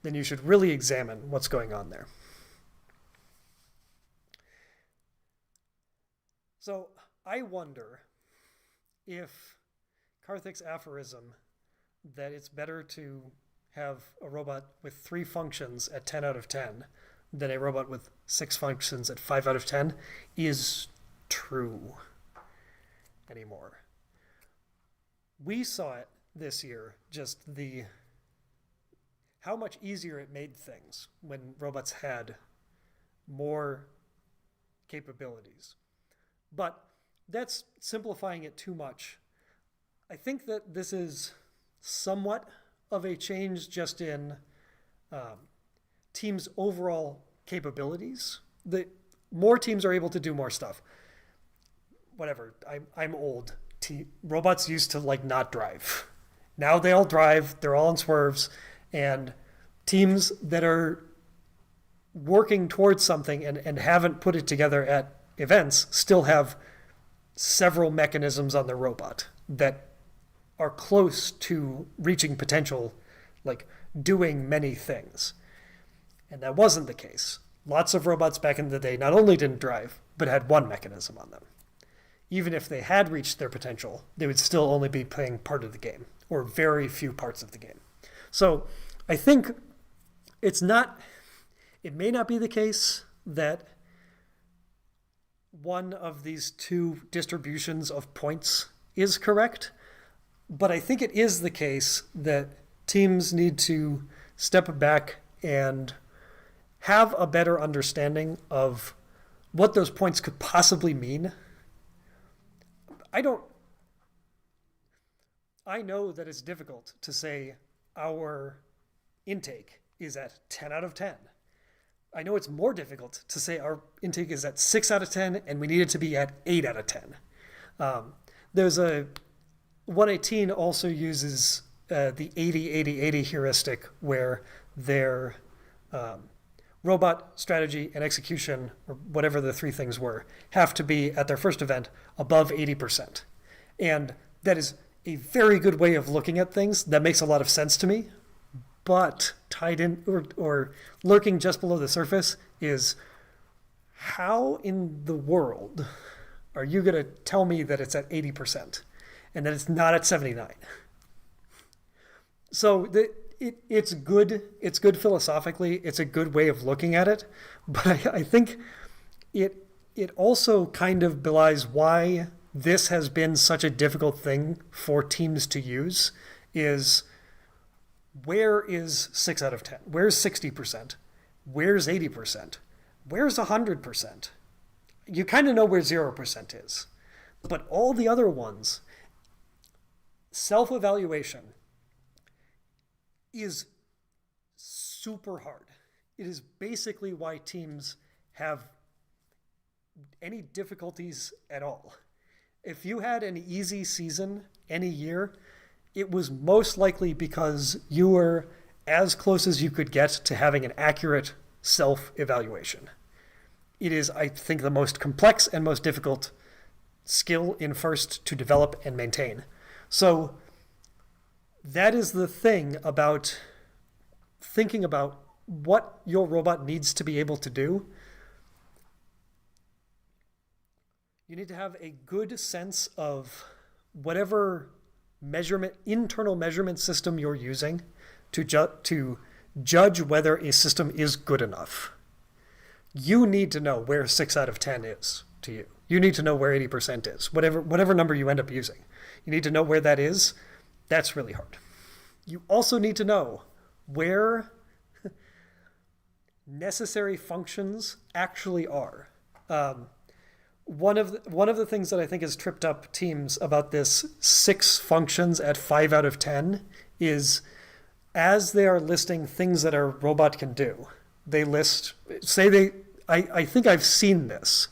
then you should really examine what's going on there. So I wonder if Karthik's aphorism that it's better to have a robot with 3 functions at 10 out of 10 than a robot with 6 functions at 5 out of 10 is true anymore. We saw it this year, just how much easier it made things when robots had more capabilities. But that's simplifying it too much. I think that this is somewhat of a change just in teams' overall capabilities. The more teams are able to do more stuff. Whatever, I'm old. Robots used to not drive. Now they all drive, they're all in swerves, and teams that are working towards something and haven't put it together at events still have several mechanisms on their robot that are close to reaching potential, like doing many things. And that wasn't the case. Lots of robots back in the day not only didn't drive, but had one mechanism on them. Even if they had reached their potential, they would still only be playing part of the game, or very few parts of the game. So I think it's It may not be the case that one of these two distributions of points is correct, but I think it is the case that teams need to step back and have a better understanding of what those points could possibly mean. I know that it's difficult to say our intake is at 10 out of 10. I know it's more difficult to say our intake is at 6 out of 10 and we need it to be at 8 out of 10. There's a 118 also uses the 80-80-80 heuristic, where their robot, strategy, and execution, or whatever the three things were, have to be at their first event above 80%. And that is a very good way of looking at things. That makes a lot of sense to me. But tied in or lurking just below the surface is, how in the world are you going to tell me that it's at 80% and that it's not at 79? So it's good. It's good philosophically. It's a good way of looking at it. But I think it also kind of belies why this has been such a difficult thing for teams to use. Is, where is 6 out of 10? Where's 60%? Where's 80%? Where's 100%? You kind of know where 0% is. But all the other ones, self-evaluation is super hard. It is basically why teams have any difficulties at all. If you had an easy season any year, it was most likely because you were as close as you could get to having an accurate self-evaluation. It is, I think, the most complex and most difficult skill in first to develop and maintain. So that is the thing about thinking about what your robot needs to be able to do. You need to have a good sense of whatever internal measurement system you're using to judge whether a system is good enough. You need to know where 6 out of 10 is to you. You need to know where 80% is, whatever number you end up using. You need to know where that is. That's really hard. You also need to know where necessary functions actually are. One of the things that I think has tripped up teams about this 6 functions at 5 out of 10 is, as they are listing things that our robot can do, they list, I think I've seen this,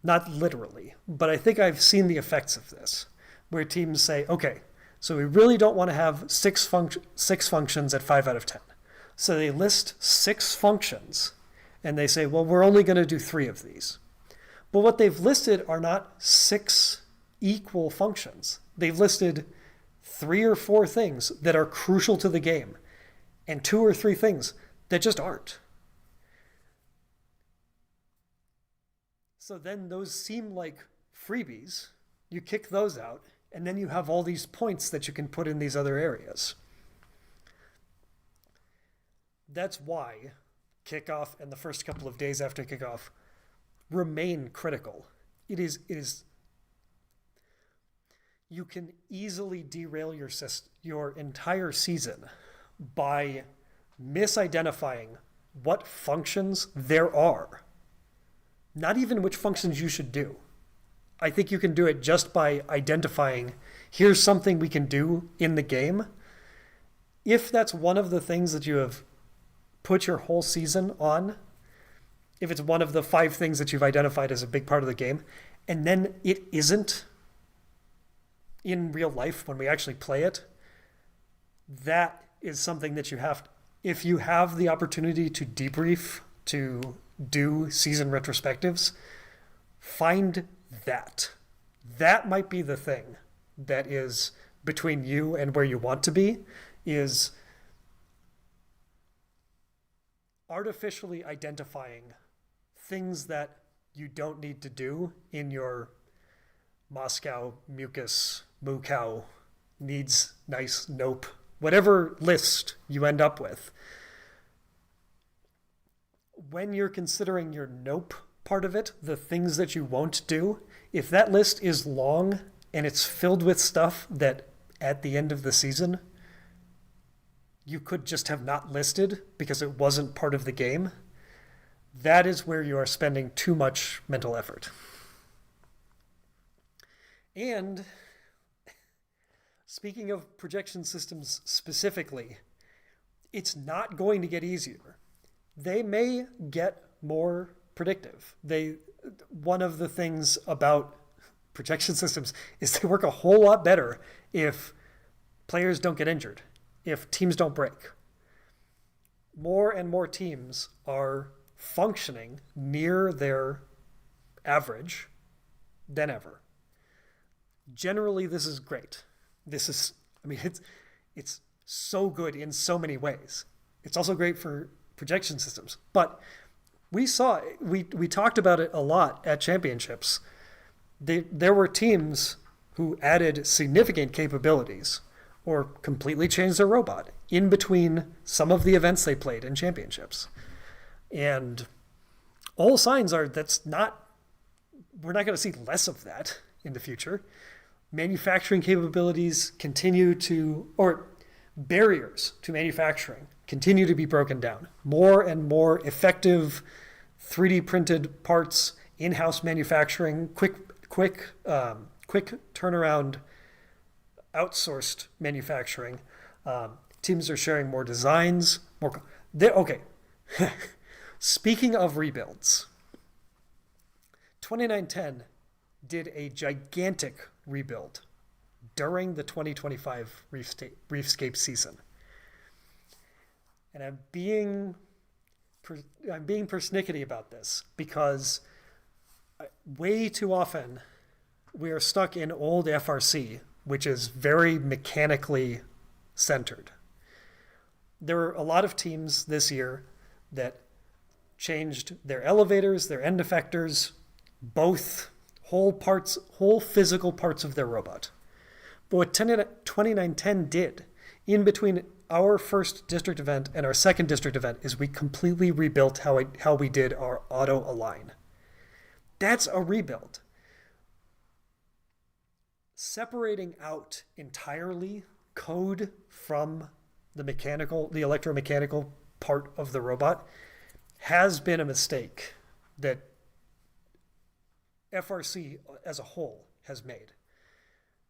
not literally, but I think I've seen the effects of this, where teams say, okay, so we really don't want to have 6 functions at 5 out of 10. So they list 6 functions, and they say, well, we're only going to do 3 of these. But what they've listed are not 6 equal functions. They've listed 3 or 4 things that are crucial to the game, and 2 or 3 things that just aren't. So then those seem like freebies. You kick those out, and then you have all these points that you can put in these other areas. That's why kickoff and the first couple of days after kickoff remain critical. It is you can easily derail your entire season by misidentifying what functions there are. Not even which functions you should do. I think you can do it just by identifying, here's something we can do in the game. If that's one of the things that you have put your whole season on, if it's one of the 5 things that you've identified as a big part of the game, and then it isn't in real life when we actually play it, that is something that you have, if you have the opportunity to debrief, to do season retrospectives, find that. That might be the thing that is between you and where you want to be, is artificially identifying things that you don't need to do in your Moscow, mucus, moo cow, needs, nice, nope, whatever list you end up with. when you're considering your nope part of it, the things that you won't do, if that list is long and it's filled with stuff that at the end of the season you could just have not listed because it wasn't part of the game, that is where you are spending too much mental effort. And speaking of projection systems specifically, it's not going to get easier. They may get more predictive. One of the things about projection systems is they work a whole lot better if players don't get injured, if teams don't break. More and more teams are functioning near their average than ever. Generally, this is great. It's so good in so many ways. It's also great for projection systems. But we talked about it a lot at championships. There were teams who added significant capabilities or completely changed their robot in between some of the events they played in championships. And all signs are we're not going to see less of that in the future. Manufacturing capabilities barriers to manufacturing continue to be broken down. More and more effective 3D printed parts, in-house manufacturing, quick turnaround, outsourced manufacturing. Teams are sharing more designs. Okay. Speaking of rebuilds, 2910 did a gigantic rebuild during the 2025 Reefscape season. And I'm being persnickety about this because way too often we are stuck in old FRC, which is very mechanically centered. There were a lot of teams this year that changed their elevators, their end effectors, both whole physical parts of their robot. But what 2910 did in between our first district event and our second district event is we completely rebuilt how we did our auto align. That's a rebuild. Separating out entirely code from the electromechanical part of the robot has been a mistake that FRC as a whole has made.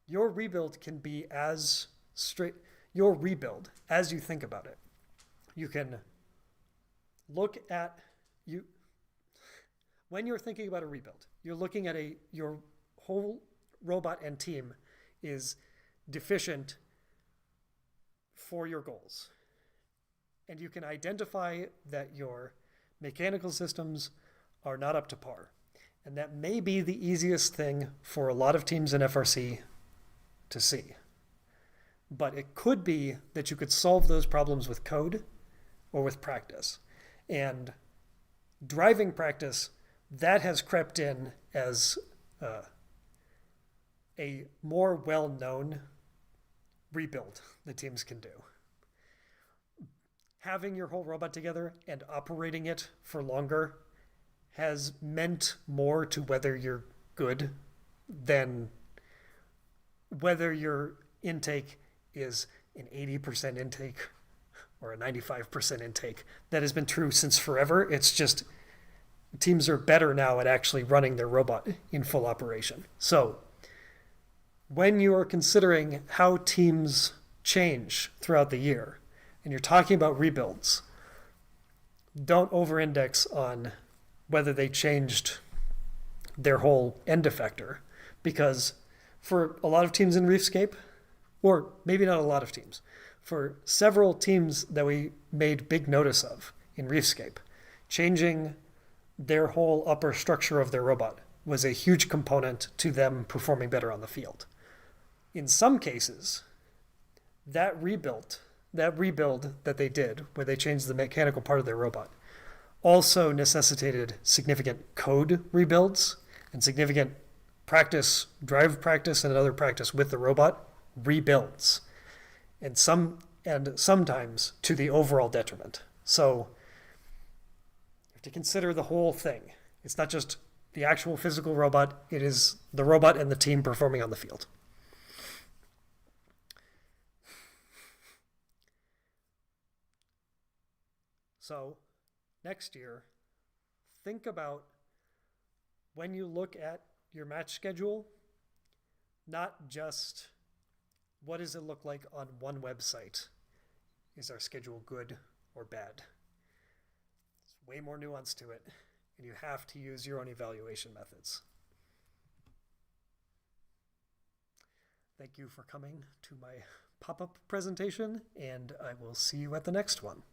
Your rebuild can be as straight. Your rebuild, as you think about it, you can look at when you're thinking about a rebuild, you're looking at your whole robot and team is deficient for your goals. And you can identify that your mechanical systems are not up to par. And that may be the easiest thing for a lot of teams in FRC to see. But it could be that you could solve those problems with code or with practice. And driving practice, that has crept in as a more well-known rebuild that teams can do. Having your whole robot together and operating it for longer has meant more to whether you're good than whether your intake is an 80% intake or a 95% intake. That has been true since forever. It's just teams are better now at actually running their robot in full operation. So when you are considering how teams change throughout the year and you're talking about rebuilds, don't over-index on whether they changed their whole end effector, because for a lot of teams in Reefscape, or maybe not a lot of teams, for several teams that we made big notice of in Reefscape, changing their whole upper structure of their robot was a huge component to them performing better on the field. In some cases, that rebuild that they did, where they changed the mechanical part of their robot, also necessitated significant code rebuilds and significant drive practice and other practice with the robot rebuilds, and sometimes to the overall detriment. So to consider the whole thing. It's not just the actual physical robot, it is the robot and the team performing on the field. So, next year, think about when you look at your match schedule, not just what does it look like on one website? Is our schedule good or bad? There's way more nuance to it, and you have to use your own evaluation methods. Thank you for coming to my pop-up presentation, and I will see you at the next one.